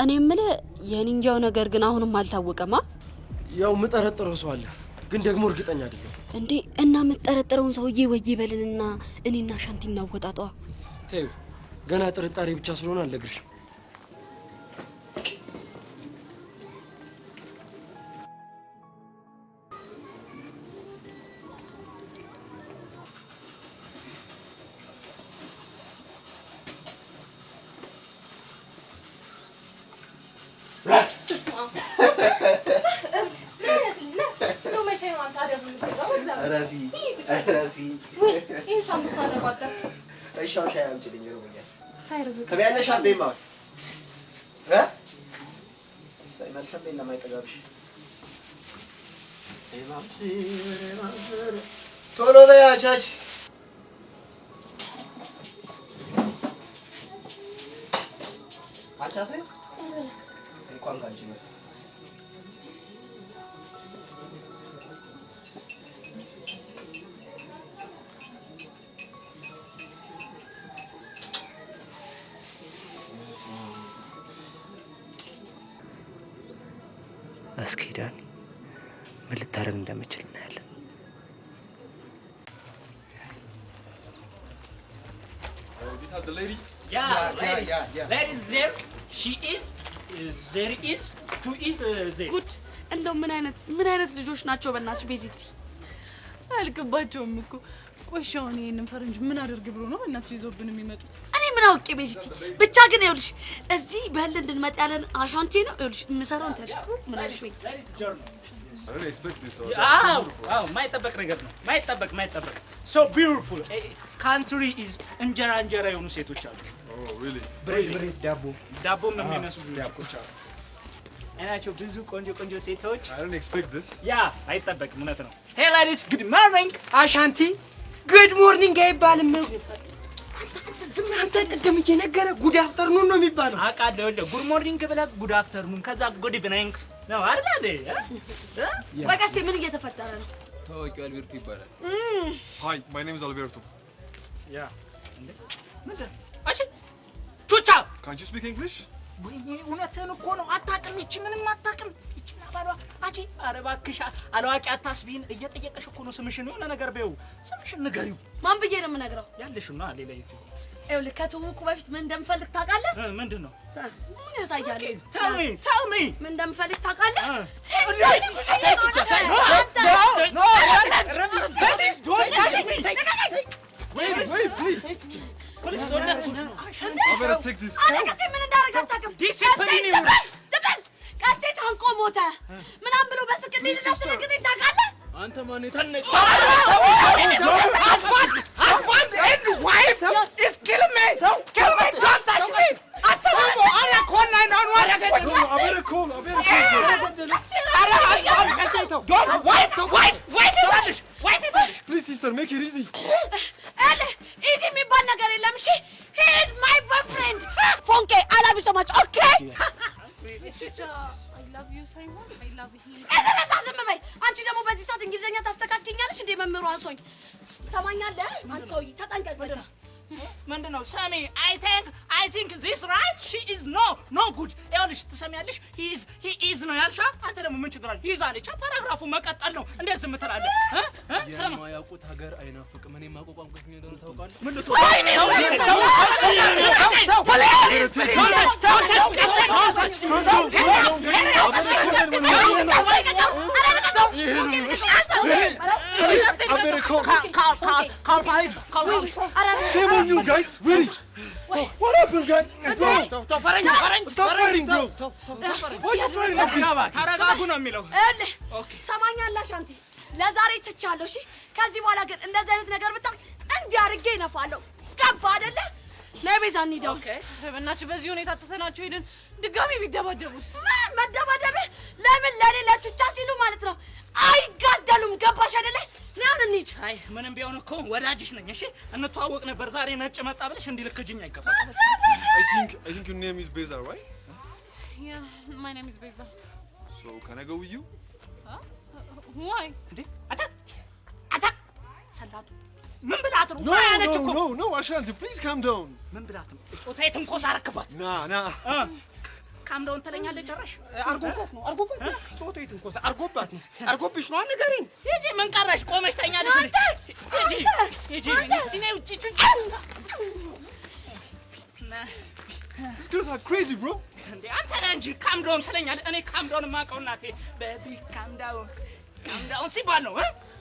S1: እኔ የምልህ የኒንጃው ነገር ግን አሁንም አልታወቀማ።
S10: ያው ምጠረጥረው ሰው አለ፣ ግን ደግሞ እርግጠኛ አይደለም።
S1: እንዴ እና ምጠረጥረውን ሰውዬ ወይ በልንና እኔና ሻንቲ እናወጣጣው።
S10: ተይው፣ ገና ጥርጣሬ ብቻ ስለሆነ አልነግርሽም።
S5: ቶሎ በይ አቻች። አቻት እንኳን ካንቺ ነው።
S6: እስኪ ዳኒ ምን ልታደርግ እንደምችል እናያለን።
S4: These are the ladies?
S9: Ladies there. She is. There is. Who is there?
S2: ጉድ! እንደው ምን አይነት ልጆች ናቸው በእናትሽ ቤዚቲ? አልገባቸውም እኮ። ቆሻውን ይሄንን ፈረንጅ ምን አድርግ ብሎ ነው በእናትሽ ይዞብን የሚመጡት? እኔ ምን አውቄ ቤዚቲ። ብቻ ግን ይኸውልሽ እዚህ በህል እንድንመጣ ያለን አሻንቴ ነው። ይኸውልሽ የምሰራውን ታሪክ ምን አልሽ ቤት?
S4: I didn't expect this.
S9: ማይጠበቅ ነገር ነው። ማይጠበቅ so beautiful. Country is እንጀራ የሆኑ ሴቶች አሉ።
S4: Oh, really?
S5: ብሬት ዳቦ
S9: የሚመስሉ ልጆች አሉ። እናቸው ብዙ ቆንጆ ሴቶች።
S4: I didn't expect this.
S9: አይጠበቅም። እውነት ነው። Hey ladies, good morning.
S5: አሻንቲ ጉድ ሞርኒንግ አይባልም። አንተ ቅድም እየነገረ ጉድ አፍተርኑን ነው የሚባለው።
S9: አውቃለሁ። ጉድ ሞርኒንግ ብለህ ጉድ አፍተርኑን ከዛ ጉድ ኢቭኒንግ ነው አይደል?
S2: በቃ ምን እየተፈጠረ ነው?
S3: ታዋቂው አልቤርቶ ይባላል።
S4: Hi, my name is Alberto.
S9: ቹቻ
S4: Can't you speak English?
S9: እውነትህን እኮ ነው። አታውቅም። ይቺ ምንም አታውቅም። ይቺና ባሏ አንቺ ኧረ እባክሽ አላዋቂ አታስቢን። እየጠየቀሽ እኮ ነው ስምሽን የሆነ ነገር በይው። ስምሽን ንገሪው።
S2: ማን ብዬ ነው የምነግረው?
S9: ያለሽውና ሌላ ይቱ
S2: ይኸውልህ ከትውውቁ በፊት ምን እንደምፈልግ ታውቃለህ?
S9: ምንድን ነው?
S2: ምን ያሳያል?
S9: Tell me.
S2: ምን እንደምፈልግ ታውቃለህ?
S4: Wait, please.
S9: Please don't let me.
S4: I better take this.
S2: አለቀሴ ምን እንዳደረገ አታውቅም። ቀስቴ ታንቆ ሞተ ምናምን ብሎ በስልክ እንዴት እንዳስደነግጠኝ ታውቃለህ?
S3: አንተ ማን የተነቀ
S5: Husband and wife is killing me. Kill me. Don't touch me. Atamo ala call 911.
S4: No, I better call.
S5: Ara husband. Don't wife.
S4: Please, sister, make it easy.
S2: Easy የሚባል ነገር የለም። እሺ he is my boyfriend. ፎንቄ I love you so much. Okay? I love you ሳይሆን I love him. እረሳ ዝም በይ። አንቺ ደግሞ በዚህ ሰዓት እንግሊዘኛ ታስተካክኛለሽ እንዴ? መምህሩ አንሶኝ ሰማኛለህ? አንተ ሰውዬ ተጠንቀቅ።
S9: ምንድን ነው ሰሚ? I think this right she is no good. ይኸውልሽ ትሰሚያለሽ? he is ነው ያልሻ። አንተ ደግሞ ምን ችግር አለ? ይዛ አለች። ፓራግራፉ መቀጠል ነው። እንዴት ዝም ትላለህ?
S3: የማያውቁት ሀገር አይናፍቅም። እኔ የማውቀው ቋንቋ የትኛው እንደሆነ ታውቃለህ?
S9: ምን ልትሆን
S4: Call police. Shame on you guys. Really? What happened, guys? Stop fighting, bro. Why are you fighting like this?
S9: ታረጋጉ ነው የሚለው።
S2: ሰማኛለህ አሻንቲ? ለዛሬ ትቻለሁ። እሺ ከዚህ በኋላ ግን እንደዚህ አይነት ነገር ብታይ እንዲህ አድርጌ እነፋለሁ። ገባ አይደለ? ነይ ቤዛ እንሂድ። ኦኬ በእናትሽ በዚህ ሁኔታ ተተናቸው ሄደን ድጋሚ ቢደባደቡስ? መደባደብ ለምን? ለሌላ ቹቻ ሲሉ ማለት ነው። አይጋደሉም። ገባሽ አይደለ? ናን እንሂድ።
S9: አይ ምንም ቢሆን እኮ ወዳጅሽ ነኝ። እሺ እንተዋወቅ ነበር። ዛሬ ነጭ መጣ ብለሽ እንዲልክጅኝ አይገባም።
S4: I think your name is Beza, right?
S2: Yeah, my name is Beza.
S4: So can I go with you?
S2: Why?
S9: አታ ሰላቱ ምን ብላት ነው? ማያነች እኮ
S4: No, Ashanti, please calm down.
S9: ምን ብላት ነው? ጾታዬ ትንኮሳ አረክባት።
S4: Nah.
S9: ካም ዳውን ትለኛለች ጭራሽ።
S5: አርጎባት ነው ጾታዬ ትንኮሳ አርጎባት ነው። አርጎብሽ ነው ንገሪኝ።
S9: ሂጂ ምን ቀረሽ? ቆመሽ ተኛለሽ። ሂጂ እስቲ ነይ ውጪ ቹቹ።
S4: These girls are crazy, bro.
S9: እንዴ አንተ ነህ እንጂ ካም ዳውን ትለኛለህ። እኔ ካም ዳውን የማውቀው እናቴ ቤቢ ካም ዳውን ሲባል ነው።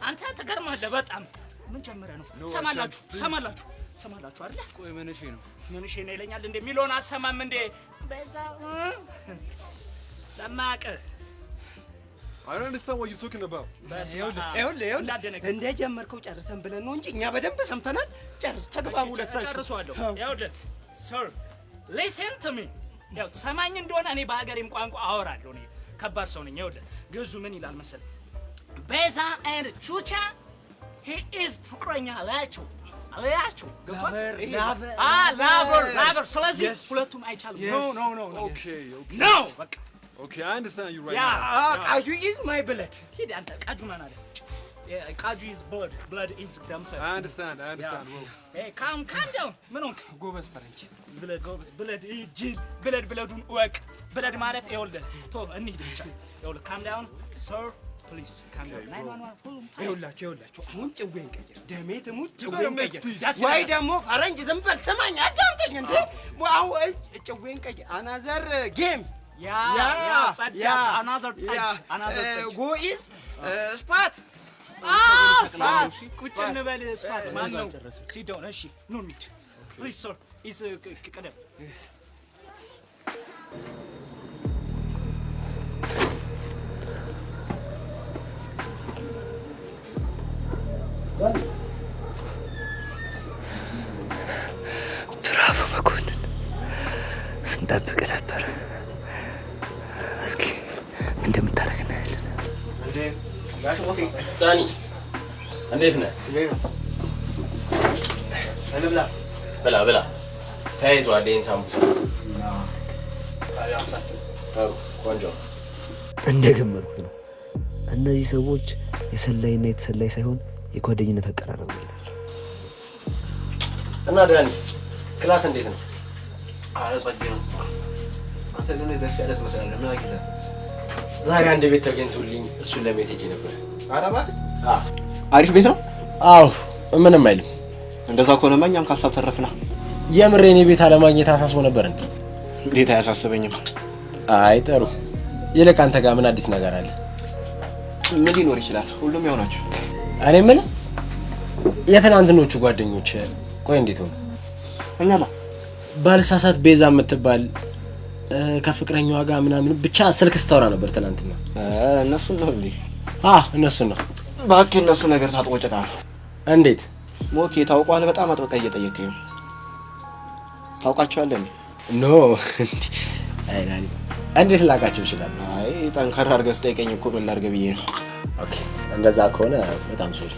S9: አንተ ትገርማለህ በጣም። ምን ጀመረ ነው? ሰማላችሁ አይደል?
S3: ቆይ ምንሽ ነው
S9: ይለኛል እንዴ? ሚሊዮን አሰማም እንዴ? በዛ ለማቀ
S4: I don't understand what you're talking about.
S5: ይኸውልህ እንደጀመርከው ጨርሰን ብለን ነው እንጂ እኛ በደንብ ሰምተናል። ጨርስ ተግባቡ። ሁለታችሁ
S9: ጨርሷለሁ። ይኸውልህ sir listen to me። ያው ሰማኝ እንደሆነ እኔ በሀገሬም ቋንቋ አወራለሁ። እኔ ከባድ ሰው ነኝ። ይኸውልህ ግዙ ምን ይላል መሰለህ? ቤዛ and ቹቻ he is ፍቅረኛ አላቸው ላቨር ስለዚህ ሁለቱም አይቻልም ኖ በቃ
S4: Okay, I understand you right
S9: now.
S5: Kaju is my blood.
S9: ሂድ አንተ ቃጁ ማን አለ ቃጁ is blood is ደምሰል
S4: I understand bro.
S9: Hey, calm down ምን ሆንክ
S5: ጎበዝ ፈረንጅ
S9: ብለድ ጅል ብለዱን እወቅ ብለድ ማለት ይኸውልህ ቶ እንሂድ ብቻ ይኸውልህ calm down sir please calm down 911
S5: ይኸውላችሁ አሁን ጭዌን ቀይር ደሜ ትሙት ጭዌን ቀይር ወይ ደግሞ ፈረንጅ ዝም በል ስማኝ አዳምጠኝ እንዴ ዋው ጭዌን ቀይር አናዘር ጌም
S9: another touch
S5: go is spot
S9: spot ቁጭ እንበል spot ማን ነው sit down እሺ ኑ እንሂድ please sir is ቀደም
S6: ብራቮ መኮንን ስንጠብቅ ነበር እስኪ እንደምታረግ እናያለን
S11: ዳኒ እንዴት ነህ ብላ ተያይዘዋል ይሄን ሳምቡሳ ቆንጆ
S6: እንደገመርኩት ነው እነዚህ ሰዎች የሰላይና የተሰላይ ሳይሆን የጓደኝነት አቀራረብ አላቸው
S11: እና ዳኒ ክላስ እንዴት ነው
S10: ጸዴ ነው አንተ ግን ደስ ያለስ መሰለህ ምን አግኝተህ
S11: ዛሬ አንድ ቤት ተገኝቶልኝ እሱን ለማየት ሄጄ ነበር
S10: ኧረ እባክህ አሪፍ ቤት ነው
S11: አዎ ምንም አይልም
S10: እንደዛ ከሆነማ እኛም ከሀሳብ ተረፍና
S11: የምሬን የቤት አለማግኘት አሳስቦ ነበር
S10: እንዴት አያሳስበኝም
S11: አይ ጥሩ ይልቅ አንተ ጋር ምን አዲስ ነገር አለ
S10: ምን ሊኖር ይችላል ሁሉም ያው ናቸው
S11: እኔ ምን የትናንትኖቹ ጓደኞች ቆይ እንዴት ሆነ
S10: እኛማ
S11: ባልሳሳት ቤዛ የምትባል ከፍቅረኛዋ ጋር ምናምን ብቻ ስልክ ስታወራ ነበር ትናንትና
S10: እነሱ ነው እንዴ
S11: እነሱ ነው
S10: እባክህ እነሱ ነገር ታጥቦ ጭቃ ነው
S11: እንዴት
S10: ሞኬ ታውቋል በጣም አጥብቀህ እየጠየቀኝ ነው ታውቃቸዋለህ
S11: ኖ አይ ዳኒ እንዴት ላቃቸው ይችላል
S10: አይ ጠንከር አድርገህ ስጠይቀኝ እኮ ምን ላድርግ ብዬ ነው
S11: ኦኬ እንደዛ ከሆነ በጣም ሶሪ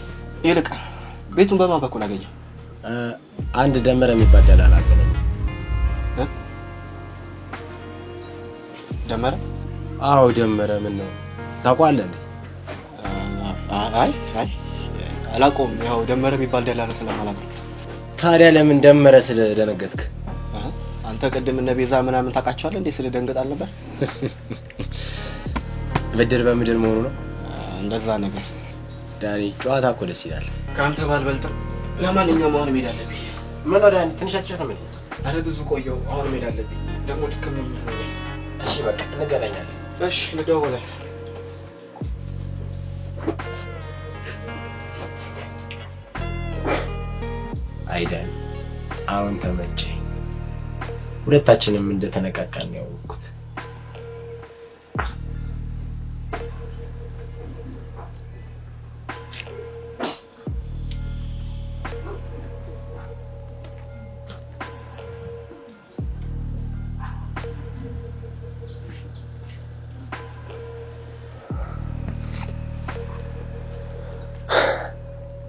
S10: ይልቅ ቤቱን በማን በኩል አገኘው
S11: አንድ ደመረ የሚባል ደላላ አገኘኝ
S10: ደመረ
S11: አዎ ደመረ ምን ነው ታውቃለህ እንዴ
S10: አይ አላውቀውም ያው ደመረ የሚባል ደላላ ስለማላውቅ
S11: ታዲያ ለምን ደመረ ስለደነገጥክ
S10: አንተ ቀደም እነ ቤዛ ምናምን ታውቃቸዋለህ እንዴ ስለደንገጥ አልነበር
S11: በድር በምድር መሆኑ ነው
S10: እንደዛ ነገር
S11: ዳኒ ጨዋታ እኮ ደስ ይላል
S10: ካንተ ባልበልጥም ለማንኛውም አሁን መሄድ አለብኝ
S11: ምን ነው ዳኒ ትንሽ አትጨስም እንዴ
S10: አረ ብዙ ቆየው አሁን መሄድ አለብኝ ደግሞ ድክም ነው
S11: እሺ በቃ እንገናኛለን
S10: እሺ እንደውላለን
S11: አይደል አሁን ተመቸኝ ሁለታችንም እንደተነቃቃን ያወቅኩት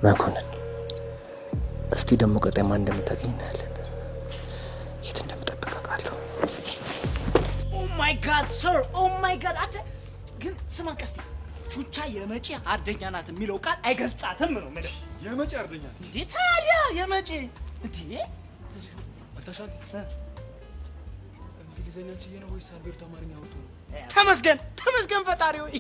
S6: መኮንን እስቲ ደግሞ ቀጣይ ማን እንደምታገኝ እናያለን የት እንደምጠብቅ አውቃለሁ
S9: ኦ ማይ ጋድ ሰር ኦ ማይ ጋድ አተ ግን ስማን ቀስቲ ቹቻ የመጪ አርደኛ ናት የሚለው ቃል አይገልጻትም ነው ማለት
S4: የመጪ አርደኛ
S9: እንዴ ታዲያ የመጪ እንዴ
S3: አታሻንት እንግሊዘኛ ችዬ ነው ወይስ አልቤርቶ አማርኛ አውጥቶ ነው
S5: ተመስገን ፈጣሪ ወይ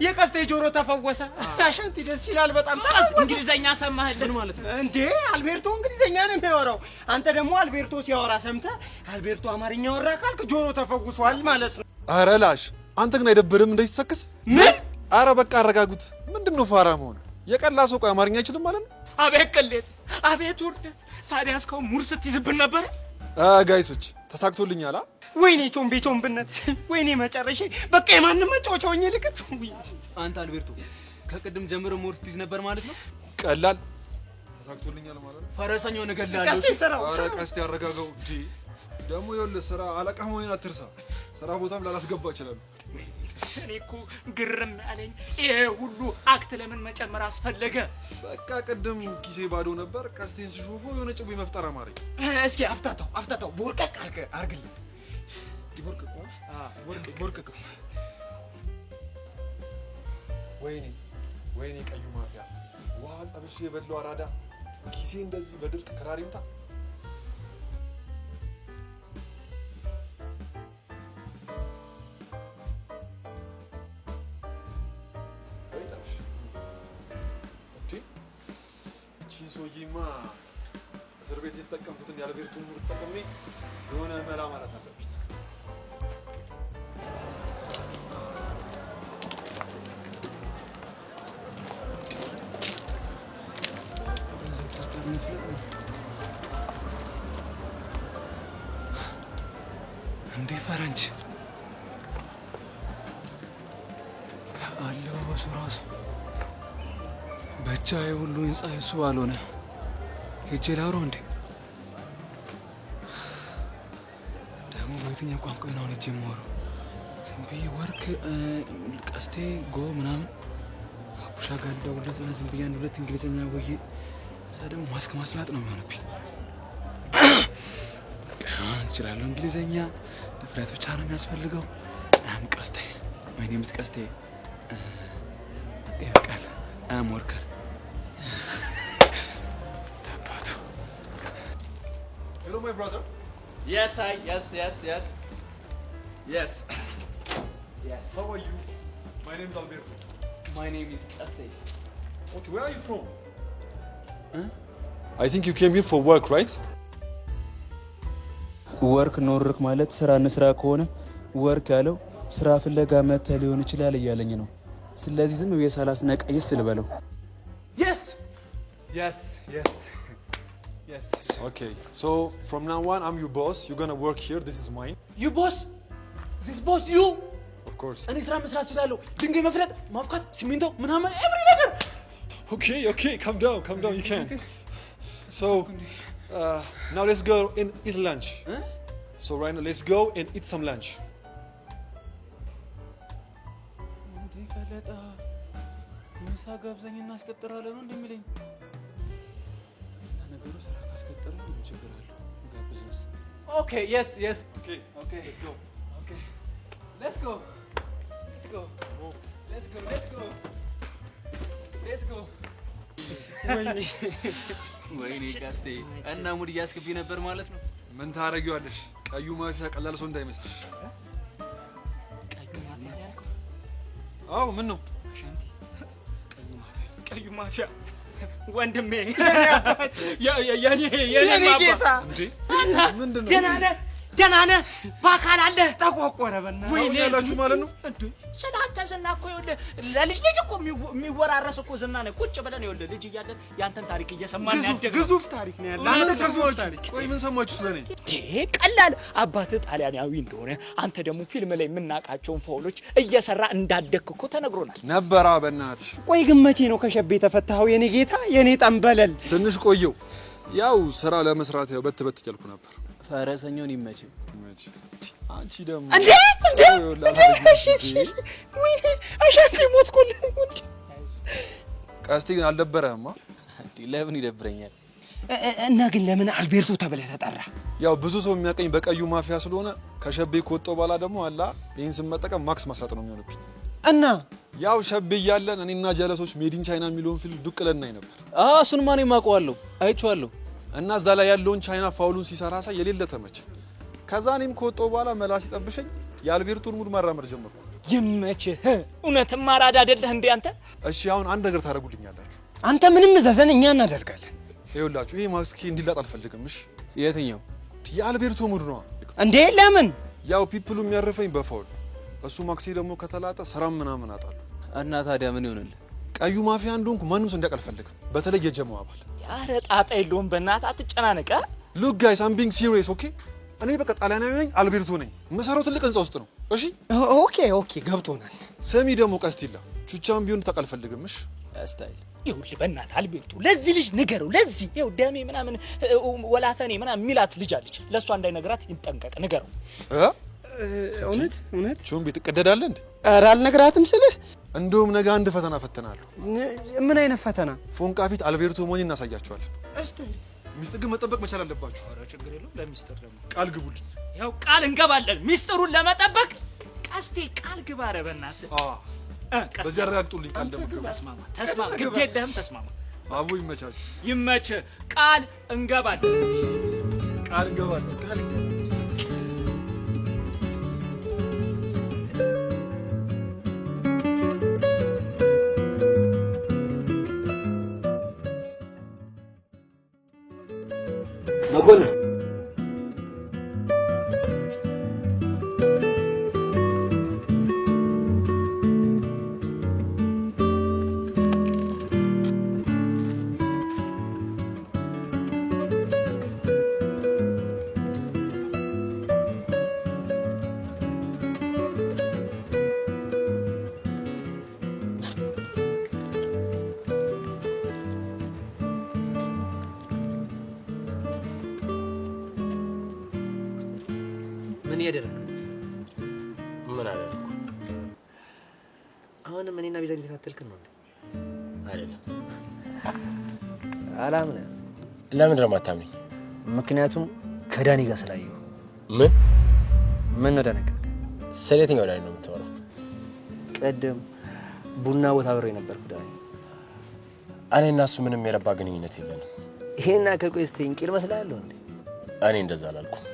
S5: የቀስቴ ጆሮ ተፈወሰ አሻንቲ ደስ ይላል በጣም
S9: እንግሊዘኛ ሰማህልን
S5: ማለት ነው እንዴ አልቤርቶ እንግሊዘኛ ነው የሚያወራው አንተ ደግሞ አልቤርቶ ሲያወራ ሰምተህ አልቤርቶ አማርኛ ወራ ካልክ ጆሮ ተፈውሷል ማለት ነው
S4: ኧረ ላሽ አንተ ግን አይደብርም እንደዚህ ተሰክስ
S5: ምን
S4: ኧረ በቃ አረጋጉት ምንድነው ፋራ መሆን የቀላ ሰው ቆይ አማርኛ አይችልም ማለት ነው
S9: አቤት ቅሌት አቤት ውርደት ታዲያ እስካሁን ሙር ስትይዝብን ነበር
S4: ጋይሶች ተሳክቶልኛል
S5: ወይኔ ቾምቤነት ወይኔ መጨረሻ በቃ የማንም መጫወቻ ሆኜ ልቀር
S3: አንተ አልቤርቶ ከቅድም ጀምሮ ሞር ስትይዝ ነበር ማለት ነው
S4: ቀላል ተሳክቶልኛል ማለት ነው
S3: ፈረሰኛው ነገላለው
S4: ኧረ ቀስቲ ያረጋጋው እንጂ ደግሞ ይኸውልህ ስራ አለቃ መሆኔን አትርሳ ስራ ቦታም ላላስገባ ይችላል
S9: እኔ እኮ ግርም ያለኝ ይሄ ሁሉ አክት ለምን መጨመር አስፈለገ?
S4: በቃ ቅድም ኪሴ ባዶ ነበር። ቀስቴን ሲሾፎ የሆነ ጭቡ መፍጠር አማረኝ።
S5: እስኪ አፍታታው ቦርቀቅ አርግልኝ። ቦርቀቅ ወይኔ ቀዩ ማፊያ ውሃ ጠብሼ የበላው አራዳ ኪሴ እንደዚህ በድርቅ ክራሪምታ። ሰውዬማ እስር ቤት የተጠቀምኩትን የአልቤርቱን ሙድ ተጠቅሜ የሆነ መላ ማለት አለብኝ።
S3: እንዴ ፈረንጅ አለው በሱ ራሱ ብቻ የሁሉ ህንጻ የሱ ባልሆነ ሄጄ ላውራው እንዴ? ደግሞ በየትኛው ቋንቋ ነው ሄጄ የማወራው? ዝም ብዬ ወርክ ቀስቴ ጎ ምናምን አቡሻ ጋር ልደውልለት እና ዝም ብዬ አንድ ሁለት እንግሊዝኛ ወዬ እዛ ደግሞ ማስክ ማስላጥ ነው የሚሆንብኝ። ትችላለሁ እንግሊዝኛ ድፍረት ብቻ ነው የሚያስፈልገው። ቀስቴ my name is ቀስቴ ይበቃል። ወርከር
S4: Hello, my brother.
S9: Yes.
S4: How are you? My name is Alberto.
S9: My name is Caste.
S4: Okay, where are you from? I think you came here for work, right?
S3: ወርክ ኖርክ ማለት ስራ እንስራ ከሆነ ወርክ ያለው ስራ ፍለጋ መተህ ሊሆን ይችላል እያለኝ ነው። ስለዚህ ዝም ብዬ ሳላስነቀይስ ልበለው። Yes.
S4: Okay, so from now on, I'm your boss. You're gonna work here. This is mine.
S9: You boss? This boss you?
S4: Of course.
S9: እኔ ስራ መስራት እችላለሁ። ድንጋይ መፍለጥ፣ ማብካት፣ ሲሚንቶ ምናምን every ነገር።
S4: Okay, calm down. You can. So, now let's go and eat lunch. So right now, let's go and eat some lunch.
S3: ምሳ ጋብዘኝ እና አስቀጥራለሁ ነው እንደሚለኝ እና ነገሩ ስራ ካስቀጥራ ምን ችግር አለው? ጋብዘንስ።
S9: Okay, yes.
S4: Okay, let's go.
S9: Okay. Let's go.
S3: ወይኔ ቀስቴ እና ሙድ እያስገቢ ነበር ማለት ነው።
S4: ምን ታረጊዋለሽ? ቀዩ ማፊያ ቀላል ሰው እንዳይመስልሽ። አዎ ምን ነው?
S9: ቀዩ ማፊያ ወንድሜ የኔ ጌታ
S4: እንዴ ምንድነው?
S9: ደህና ነህ? በአካል አለ
S5: ተቆቆረ በእናትህ
S4: ወይኔ ያላችሁ ማለት ነው
S9: እንዴ? ስላንተ ዝና እኮ ይኸውልህ ለልጅ እኮ የሚወራረስ እኮ ዝና ነው። ቁጭ ብለን ይኸውልህ ልጅ እያለን ያንተን ታሪክ እየሰማን ያደግነው
S5: ግዙፍ ታሪክ ነው ያለው። አንተ ግዙፍ ታሪክ።
S4: ቆይ ምን ሰማችሁ ስለኔ?
S9: ቀላል አባትህ ጣሊያናዊ እንደሆነ አንተ ደግሞ ፊልም ላይ የምናውቃቸውን ፋውሎች እየሰራ እንዳደግክ እኮ ተነግሮናል።
S4: ነበራ በእናትሽ።
S5: ቆይ ግን መቼ ነው ከሸቤ ተፈታኸው የኔ ጌታ የኔ ጠንበለል?
S4: ትንሽ ቆየው። ያው ስራ ለመስራት ያው በት እያልኩ ነበር።
S3: ፈረሰኛውን ይመች።
S4: አንቺ ደግሞ
S5: እንዴ ወይኔ አሻንቴ ሞትኩልህ።
S4: ቀስቴ ግን አልደበረህማ?
S3: ለምን ይደብረኛል?
S5: እና ግን ለምን አልቤርቶ ተብለህ ተጠራ?
S4: ያው ብዙ ሰው የሚያቀኝ በቀዩ ማፊያ ስለሆነ ከሸቤ ከወጣው በኋላ ደግሞ አላ ይሄን ስም መጠቀም ማክስ ማስራት ነው የሚሆንብኝ።
S5: እና
S4: ያው ሸቤ እያለን እኔና ጀለሶች ሜድ ኢን ቻይና የሚለውን ፊልም ዱቅ ለናይ ነበር።
S3: እሱን ማን የማውቀዋለሁ አይቼዋለሁ።
S4: እና እዛ ላይ ያለውን ቻይና ፋውሉን ሲሰራ ሳይ የሌለ ተመቸኝ። ከዛ እኔም ከወጣው በኋላ መላስ ሲጠብሸኝ የአልቤርቶን ሙድ ማራመድ ጀመርኩ።
S9: ይመችህ። እውነትም አራዳ አይደለህ እንዴ አንተ?
S4: እሺ አሁን አንድ ነገር ታደርጉልኛላችሁ።
S5: አንተ ምንም ዘዘን እኛ እናደርጋለን።
S4: ይኸውላችሁ ይሄ ማስክ እንዲላጥ አልፈልግም። እሺ
S3: የትኛው?
S4: የአልቤርቶ ሙድ ነው
S5: እንዴ? ለምን?
S4: ያው ፒፕሉ የሚያርፈኝ በፋውል እሱ ማክሲ ደግሞ ከተላጠ ስራም ምናምን አጣለሁ።
S3: እና ታዲያ ምን ይሆንልህ?
S4: ቀዩ ማፊያ እንደሆንኩ ማንም ሰው እንዲያውቅ አልፈልግም፣ በተለይ የጀማው አባል።
S9: ኧረ ጣጣ የለውም በእናትህ አትጨናነቅ።
S4: ሉክ ጋይስ አም ቢንግ ሲሪየስ ኦኬ። እኔ በቃ ጣሊያናዊ ነኝ፣ አልቤርቶ ነኝ። የምሰራው ትልቅ ህንጻ ውስጥ ነው። እሺ
S5: ኦኬ ገብቶናል።
S4: ስሚ ደግሞ ቀስቲላ ቹቻም ቢሆን ታውቅ አልፈልግም። እሺ
S3: ስታይል
S9: ይኸውልህ በእናትህ አልቤርቶ ለዚህ ልጅ ንገረው። ለዚህ ይኸው ደሜ ምናምን ወላፈኔ ምናምን የሚላት ልጅ አለች። ለእሷ እንዳይነግራት ይጠንቀቅ፣ ንገረው።
S5: እውነት
S4: ቹምቢ ትቀደዳለህ እንዴ?
S5: ኧረ አልነግራትም ስልህ
S4: እንደውም ነገ አንድ ፈተና ፈተናለሁ።
S5: ምን አይነት ፈተና?
S4: ፎንቃ ፊት አልቤርቶ ሞኒ እናሳያቸዋለን።
S5: እስቲ
S4: ሚስጥር ግን መጠበቅ መቻል አለባችሁ።
S9: ኧረ ችግር የለውም። ለሚስጥር ደግሞ
S4: ቃል ግቡልኝ።
S9: ያው ቃል እንገባለን። ሚስጥሩን ለመጠበቅ ቀስቴ ቃል ግባ። ኧረ በእናትህ
S4: በዚህ አረጋግጡልኝ። ቃል ደግሞ
S9: ተስማማ። ግድ የለህም ተስማማ።
S4: አቡ ይመቻችሁ።
S9: ይመችህ። ቃል እንገባለን።
S4: ቃል እንገባለን። ቃል
S11: መኮንን
S6: ምን እያደረክ?
S11: ምን አደረኩ?
S6: አሁንም እኔና ቤዛን እየተከታተልክን ነው?
S11: አይደለም።
S6: አላምነህ።
S11: ለምንድን ነው የማታምነኝ?
S6: ምክንያቱም ከዳኒ ጋር ስላየሁ።
S11: ምን
S6: ነው ደነገጥክ?
S11: ስለ የትኛው ዳኒ ነው የምታወራው?
S6: ቀደም ቡና ቦታ አብሬ ነበርኩ ዳኒ።
S11: እኔ እና እሱ ምንም የረባ ግንኙነት የለንም።
S6: ይሄን አክል ቆይ ስትይኝ ቂል መስላለሁ እንዴ?
S11: እኔ እንደዛ አላልኩም።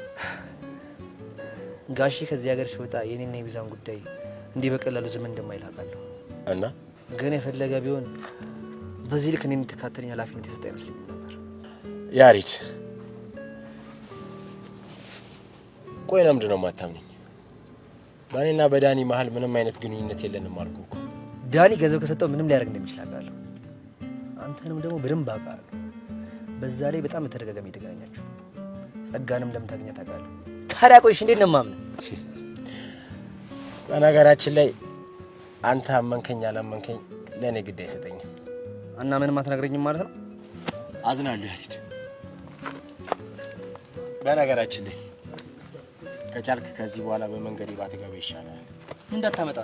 S6: ጋሺ ከዚህ ሀገር ሲወጣ የኔና የቤዛን ጉዳይ እንዲህ በቀላሉ ዝም እንደማይል አውቃለሁ።
S11: እና
S6: ግን የፈለገ ቢሆን በዚህ ልክ እኔን ተካተለኝ ኃላፊነት የሰጠ አይመስለኝም ነበር።
S11: ያሪድ ቆይ ለምንድን ነው የማታምነኝ? በእኔና በዳኒ መሀል ምንም አይነት ግንኙነት የለንም አልኩህ እኮ።
S6: ዳኒ ገንዘብ ከሰጠው ምንም ሊያደርግ እንደሚችል አውቃለሁ። አንተንም ደግሞ በደንብ አውቃለሁ። በዛ ላይ በጣም በተደጋጋሚ የተገናኛችሁ። ጸጋንም እንደምታገኛት አውቃለሁ። ታዲያ ቆይሽ እንዴት ነው የማምነው?
S11: በነገራችን ላይ አንተ አመንከኝ አላመንከኝ ለእኔ ግድ አይሰጠኝም።
S6: እና ምንም አትነግረኝም ማለት ነው?
S11: አዝናለሁ ያሪድ። በነገራችን ላይ ከቻልክ ከዚህ በኋላ በመንገድ ባትገባ ይሻላል።
S6: እንዳታመጣ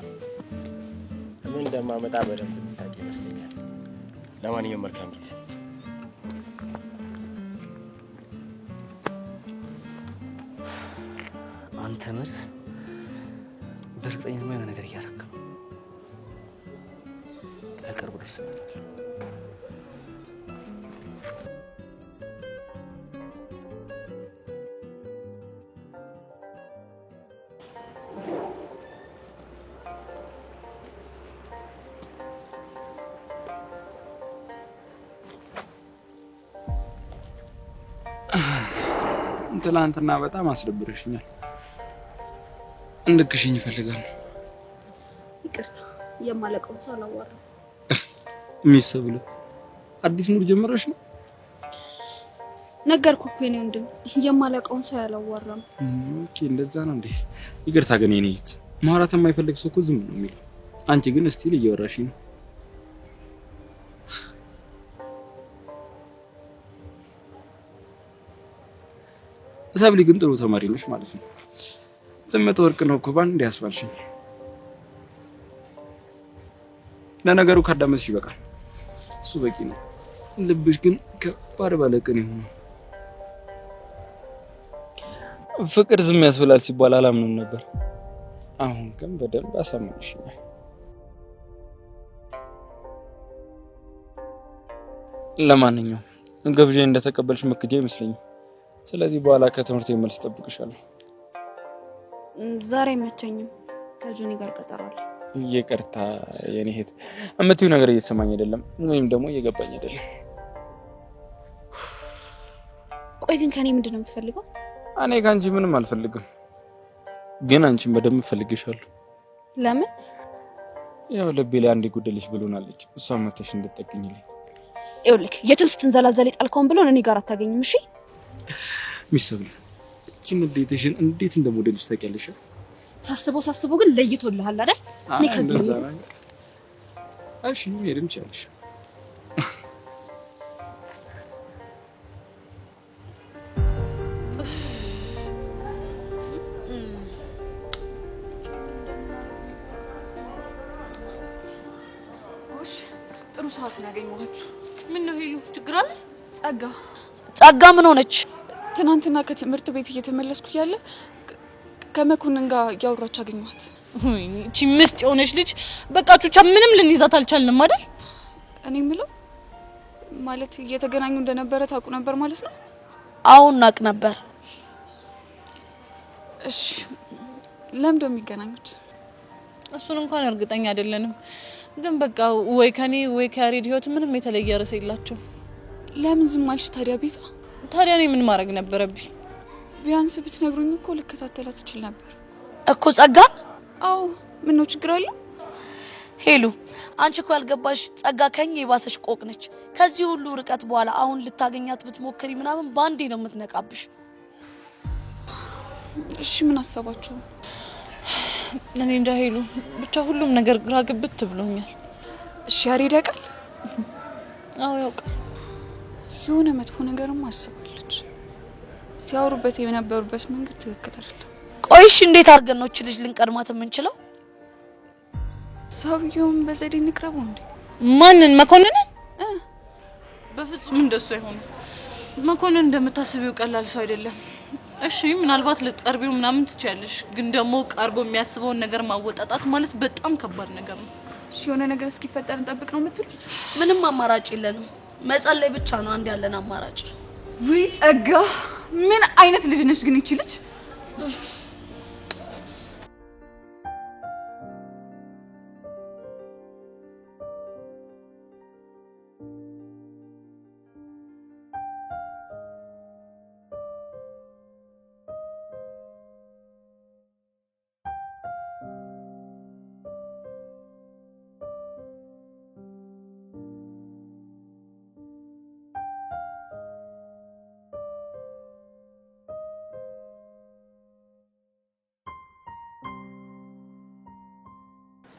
S11: ምን እንደማመጣ በደንብ የምታውቅ ይመስለኛል። ለማንኛውም መልካም ጊዜ።
S6: አንተ ምርስ በእርግጠኝነት የሆነ ነገር እያደረክ ነው። በቅርቡ ደርስበታል።
S13: ትላንትና በጣም አስደብረሽኛል። እንድክሽኝ ይፈልጋል።
S7: ይቅርታ የማለቀው ሰው አላወራም።
S13: ሚሰብለ አዲስ ሙድ ጀመረሽ ነው?
S7: ነገርኩ እኮ የኔ ወንድም የማለቀው ሰው ያላወራም።
S13: ኦኬ እንደዛ ነው እንዴ? ይቅርታ ግን የኔ እህት ማውራት የማይፈልግ ሰው እኮ ዝም ነው የሚለው። አንቺ ግን እስቲል እያወራሽ ነው። ሰብሊ ግን ጥሩ ተማሪ ነሽ ማለት ነው። ስምንት ወርቅ ነው እኮ ባንድ ያስፋልሽኝ። ለነገሩ ካዳመጥሽ ይበቃል፣ እሱ በቂ ነው። ልብሽ ግን ከባድ ባለቅን ይሁን። ፍቅር ዝም ያስብላል ሲባል አላምንም ነበር። አሁን ግን በደንብ አሳመንሽኛል። ለማንኛውም ግብዣዬን እንደተቀበልሽ መክጄ አይመስለኝም። ስለዚህ በኋላ ከትምህርት መልስ እጠብቅሻለሁ።
S7: ዛሬ አይመቸኝም፣ ከጁኒ ጋር ቀጠሮ አለ።
S13: ይቅርታ የኔ እህት፣ የምትይው ነገር እየተሰማኝ አይደለም ወይም ደግሞ እየገባኝ አይደለም።
S7: ቆይ ግን ከኔ ምንድን ነው የምትፈልገው?
S13: እኔ ከአንቺ ምንም አልፈልግም፣ ግን አንቺን በደንብ እፈልግሻለሁ።
S7: ለምን?
S13: ያው ልቤ ላይ አንዴ ጉደልሽ ብሎናለች፣ እሷን መተሽ እንድትጠቅኝልኝ።
S7: ይኸውልህ የትም ስትንዘላዘል ጣልከውን ብሎን እኔ ጋር አታገኝም። እሺ
S13: ሚሰብል እቺን እንዴትሽን እንዴት እንደሞዴልሽ ታውቂያለሽ?
S7: ሳስበው ግን ለይቶልሃል አይደል? እኔ ከዚህ
S13: እሺ ሄድም ቻለሽ።
S12: ጥሩ ሰዓት ነው ያገኘኋችሁ።
S2: ምን ነው ሄሉ ችግር አለ?
S12: ጸጋ ምን ሆነች? ትናንትና ከትምህርት ቤት እየተመለስኩ እያለ ከመኮንን ጋር እያወራች አገኘኋት።
S2: እቺ ምስጥ የሆነች ልጅ በቃቹቻ ምንም ልንይዛት አልቻልንም አይደል?
S12: እኔ የምለው ማለት እየተገናኙ እንደነበረ ታውቁ ነበር ማለት ነው?
S2: አዎ እናውቅ ነበር።
S12: እሺ ለምን እንደሚገናኙት
S2: እሱን እንኳን እርግጠኛ አይደለንም። ግን በቃ ወይ ከኔ ወይ ከያሬድ ህይወት ምንም የተለየ ርዕስ የላቸው።
S12: ለምን ዝም አልሽ ታዲያ ቢዛ?
S2: ታዲያ እኔ ምን ማድረግ ነበረብኝ?
S12: ቢያንስ ብትነግሩኝ እኮ ልከታተላት እችል ነበር
S2: እኮ ጸጋን።
S12: አዎ ምን ነው ችግር አለ?
S2: ሄሉ አንቺ እኮ ያልገባሽ ጸጋ ከኛ የባሰሽ ቆቅ ነች። ከዚህ ሁሉ ርቀት በኋላ አሁን ልታገኛት ብትሞክሪ ምናምን ባንዴ ነው የምትነቃብሽ።
S12: እሺ ምን አሰባችሁ?
S2: እኔ እንጃ ሄሉ፣ ብቻ ሁሉም ነገር ግራ ግብት ብሎኛል።
S12: እሺ ያሬድ ያውቃል?
S2: አዎ ያውቃል።
S12: የሆነ መጥፎ ነገርም አስባለች። ሲያወሩበት የነበሩበት መንገድ ትክክል አይደለም።
S2: ቆይ እሺ እንዴት አድርገን ነው እቺ ልጅ ልንቀድማት የምንችለው?
S12: ሰውየውን በዘዴ እንቅረበው እንዴ?
S2: ማንን? መኮንንን? በፍጹም እንደሱ አይሆንም። መኮንን እንደምታስቢው ቀላል ሰው አይደለም። እሺ ምናልባት ልትቀርቢው ምናምን ትችያለሽ፣ ግን ደግሞ ቀርቦ የሚያስበውን ነገር ማወጣጣት ማለት በጣም ከባድ ነገር ነው።
S12: እሺ የሆነ ነገር እስኪፈጠር እንጠብቅ ነው የምትሉት?
S2: ምንም አማራጭ የለንም። መጸለይ ብቻ ነው አንድ ያለን አማራጭ።
S12: ውይ ጸጋ፣ ምን አይነት ልጅ ነሽ ግን ይቺ ልጅ?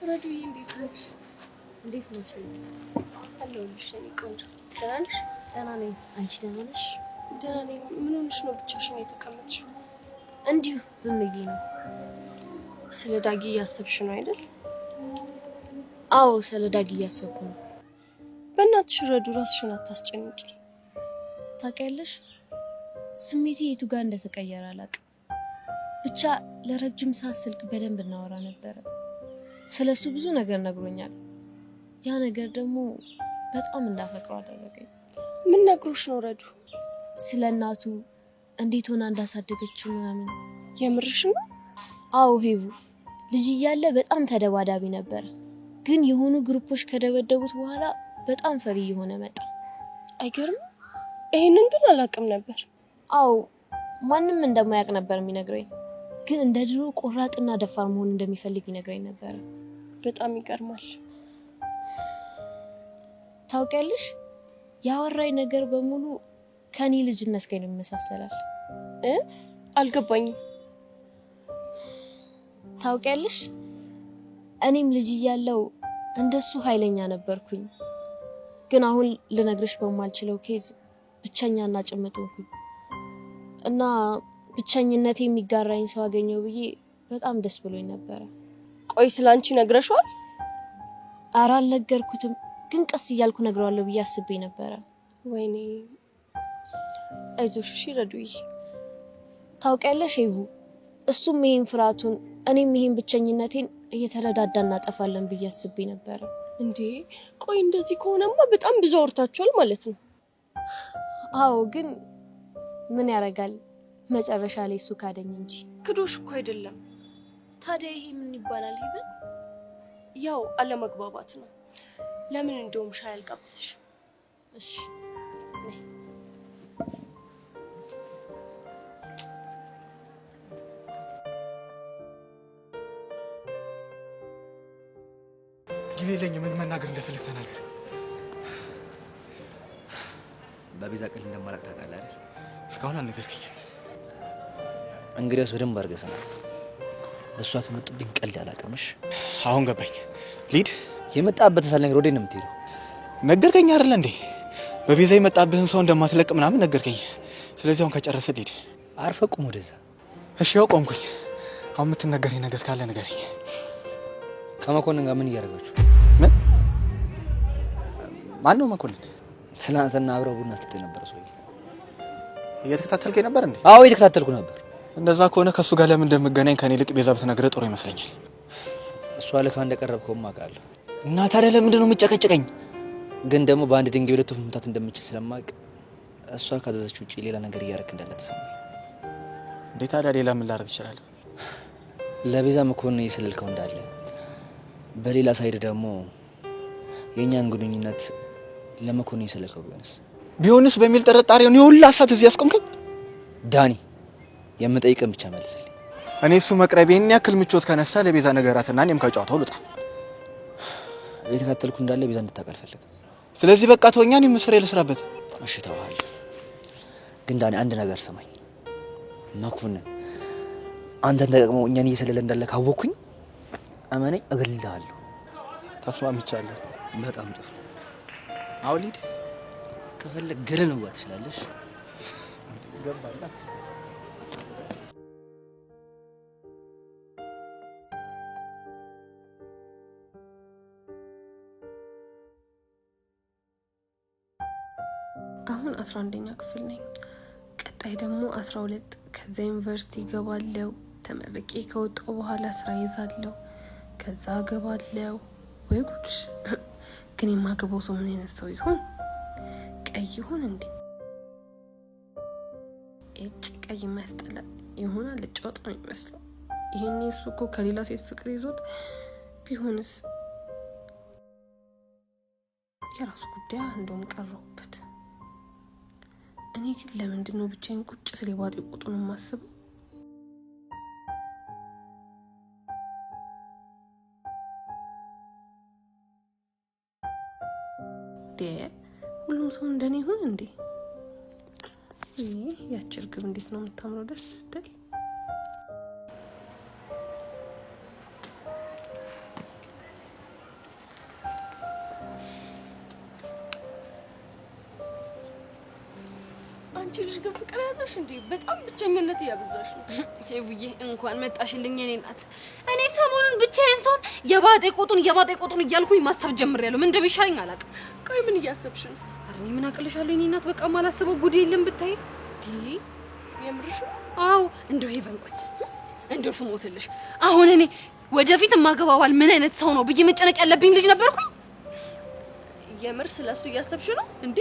S7: ረዱዬ እንዴት ነሽ? እንዴት ነሽ? አለሁልሽ የኔ ቆንጆ። ደህና ነሽ? ደህና ነኝ። አንቺ ደህና ነሽ? ደህና ነኝ። ምን ሆነሽ ነው ብቻሽን የተቀመጥሽው? እንዲሁ ዝም ብዬ ነው። ስለ ዳጊ እያሰብሽ ነው አይደል? አዎ ስለ ዳጊ እያሰብኩ ነው። በእናትሽ ረዱ ራስሽን አታስጨንቂ። ታውቂያለሽ ስሜቴ የቱ ጋር እንደተቀየረ አላውቅም። ብቻ ለረጅም ሰዓት ስልክ በደንብ እናወራ ነበረ። ስለሱ ብዙ ነገር ነግሮኛል። ያ ነገር ደግሞ በጣም እንዳፈቅረው አደረገኝ። ምን ነግሮሽ ነው ረዱ? ስለ እናቱ እንዴት ሆና እንዳሳደገችው ምናምን። የምርሽ ነው? አዎ ሄቡ ልጅ እያለ በጣም ተደባዳቢ ነበር። ግን የሆኑ ግሩፖች ከደበደቡት በኋላ በጣም ፈሪ የሆነ መጣ። አይገርም? ይሄንን ግን አላውቅም ነበር። አዎ ማንም እንደማያውቅ ነበር የሚነግረኝ። ግን እንደ ድሮ ቆራጥና ደፋር መሆን እንደሚፈልግ ይነግረኝ ነበር። በጣም ይገርማል። ታውቂያለሽ ያወራኝ ነገር በሙሉ ከኔ ልጅነት ጋር ይመሳሰላል። አልገባኝም። ታውቂያለሽ እኔም ልጅ እያለው እንደሱ ኃይለኛ ነበርኩኝ። ግን አሁን ልነግርሽ በማልችለው ኬዝ ብቸኛና ጭምት ሆንኩኝ እና ብቸኝነት የሚጋራኝ ሰው አገኘው ብዬ በጣም ደስ ብሎኝ ነበር። ቆይ ስላንቺ ነግረሽዋል? ኧረ አልነገርኩትም፣ ግን ቀስ እያልኩ ነግረዋለሁ ብዬ አስቤ ነበር። ወይኔ አይዞሽ እሺ ረዱዬ። ታውቂያለሽ ሄቡ እሱም ይሄን ፍርሃቱን እኔም ይሄን ብቸኝነቴን እየተረዳዳን እናጠፋለን ብዬ አስቤ ነበር። እንዴ ቆይ እንደዚህ ከሆነማ በጣም ብዙ አውርታችኋል ማለት ነው? አዎ ግን ምን ያደርጋል መጨረሻ ላይ እሱ ካደኝ እንጂ። ክዶሽ እኮ አይደለም። ታዲያ ይሄ ምን ይባላል ሄቨን? ያው አለመግባባት ነው። ለምን እንደውም ሻይ አልጋብዝሽ? እሺ
S4: ጊዜ የለኝም። ምን መናገር እንደፈለግ ተናገር።
S6: በቤዛ ቀል እንደማላቅ ታውቃለህ አይደል?
S4: እስካሁን አልነገርከኝም።
S6: እንግዲያውስ በደንብ አድርገህ ስማ። በሷ ከመጡብኝ ቀልድ አላውቅምሽ።
S4: አሁን ገባኝ። ሊድ
S6: የመጣበትን ሳልነግርህ ወዴት ነው የምትሄደው?
S4: ነገርከኝ አይደል እንዴ? በቤዛ የመጣብህን ሰው እንደማትለቅ ምናምን ነገርከኝ። ስለዚህ አሁን ከጨረሰ ሊድ
S6: አርፈህ ቁም ወደዛ።
S4: እሺ ያው ቆምኩኝ። አሁን የምትነገረኝ ነገር ካለ ንገረኝ።
S6: ከመኮንን ጋር ምን እያደረጋችሁ?
S4: ምን ማን ነው መኮንን?
S14: ትናንትና አብረው ቡና ስትል ነበር ሰው።
S4: እየተከታተልከኝ ነበር እንዴ?
S14: አዎ እየተከታተልኩ ነበር።
S4: እንደዛ ከሆነ ከሱ ጋር ለምን እንደምገናኝ ከኔ ልቅ ቤዛ ብትነግረህ ጥሩ ይመስለኛል።
S14: እሷ ለካ እንደቀረብከውም አውቃለሁ።
S4: እና ታዲያ ለምንድን ነው የምጨቀጭቀኝ?
S14: ግን ደግሞ በአንድ ድንጋይ ሁለት ወፍ መምታት እንደምችል ስለማውቅ እሷ ካዘዘች ውጪ ሌላ ነገር እያደረክ እንዳለ ተሰማኝ።
S4: እንዴ ታዲያ ሌላ ምን ላደርግ እችላለሁ?
S14: ለቤዛ መኮንን እየሰለልከው እንዳለ፣ በሌላ ሳይድ ደግሞ የእኛን ግንኙነት ለመኮንን እየሰለልከው ቢሆንስ በሚል ጥርጣሬውን የሁላ ሰዓት እዚህ ያስቆምከኝ። ዳኒ የምጠይቅን ብቻ መልስልኝ።
S4: እኔ እሱ መቅረቤን ያክል ምቾት ከነሳ ለቤዛ ነገራትና እኔም ከጨዋታው ልውጣ።
S14: እየተከታተልኩ እንዳለ ቤዛ እንድታውቅ አልፈልግም።
S4: ስለዚህ በቃ ተወኛ፣ እኔም ስራዬ ልስራበት።
S14: እሺ ተውሃል። ግን ዳኒ አንድ ነገር ሰማኝ። መኮንን አንተን ተጠቅሞ እኛን እየሰለለ እንዳለ ካወቅኩኝ እመነኝ እገልልሃለሁ።
S4: ተስማምቻለሁ።
S14: በጣም ጥሩ።
S4: አሁን ሂድ።
S14: ከፈለግ ገደል መግባት ትችላለሽ።
S4: ገባላ።
S7: አሁን 11ኛ ክፍል ነኝ። ቀጣይ ደግሞ 12 ከዛ ዩኒቨርሲቲ ገባለው። ተመርቄ ከወጣው በኋላ ስራ ይዛለው። ከዛ ገባለው። ወይ ጉድ! ግን የማገባው ሰው ምን አይነት ሰው ይሆን? ቀይ ይሆን እንዴ? ቀይ ማስጠላ ይሆናል። ልጫወት ነው የሚመስለው። ይሄኔ እሱ እኮ ከሌላ ሴት ፍቅር ይዞት ቢሆንስ? የራሱ ጉዳይ እንደውም ቀረውበት። እኔ ግን ለምንድን ነው ብቻዬን ቁጭ ስለ ባጤ ቁጡን የማስበው? ሁሉም ሰው እንደኔ ይሁን እንዴ? ያቺ እርግብ እንዴት ነው የምታምረው ደስ ስትል።
S2: አንቺ ልጅ ግን ፍቅር ያዘሽ እንዴ? በጣም ብቸኝነት እያበዛሽ ነው። ሄቡዬ እንኳን መጣሽልኝ የኔ እናት። እኔ ሰሞኑን ብቻዬን ሰውን የባጤ ቁጡን እያልኩኝ ማሰብ ጀምሬያለሁ። ምን እንደሚሻለኝ አላውቅም። ቆይ ምን እያሰብሽ ነው? እኔ ምን አቅልሻለሁ የኔ እናት። በቃ ማላስበው ጉድ የለም ብታይ። የምርሽ? አዎ እንደው ሄቨን ቆይ እንደው ስሞትልሽ አሁን እኔ ወደፊት ማገባው ባል ምን አይነት ሰው ነው ብዬ መጨነቅ ያለብኝ ልጅ ነበርኩኝ። የምር ስለሱ እያሰብሽ ነው እንዴ?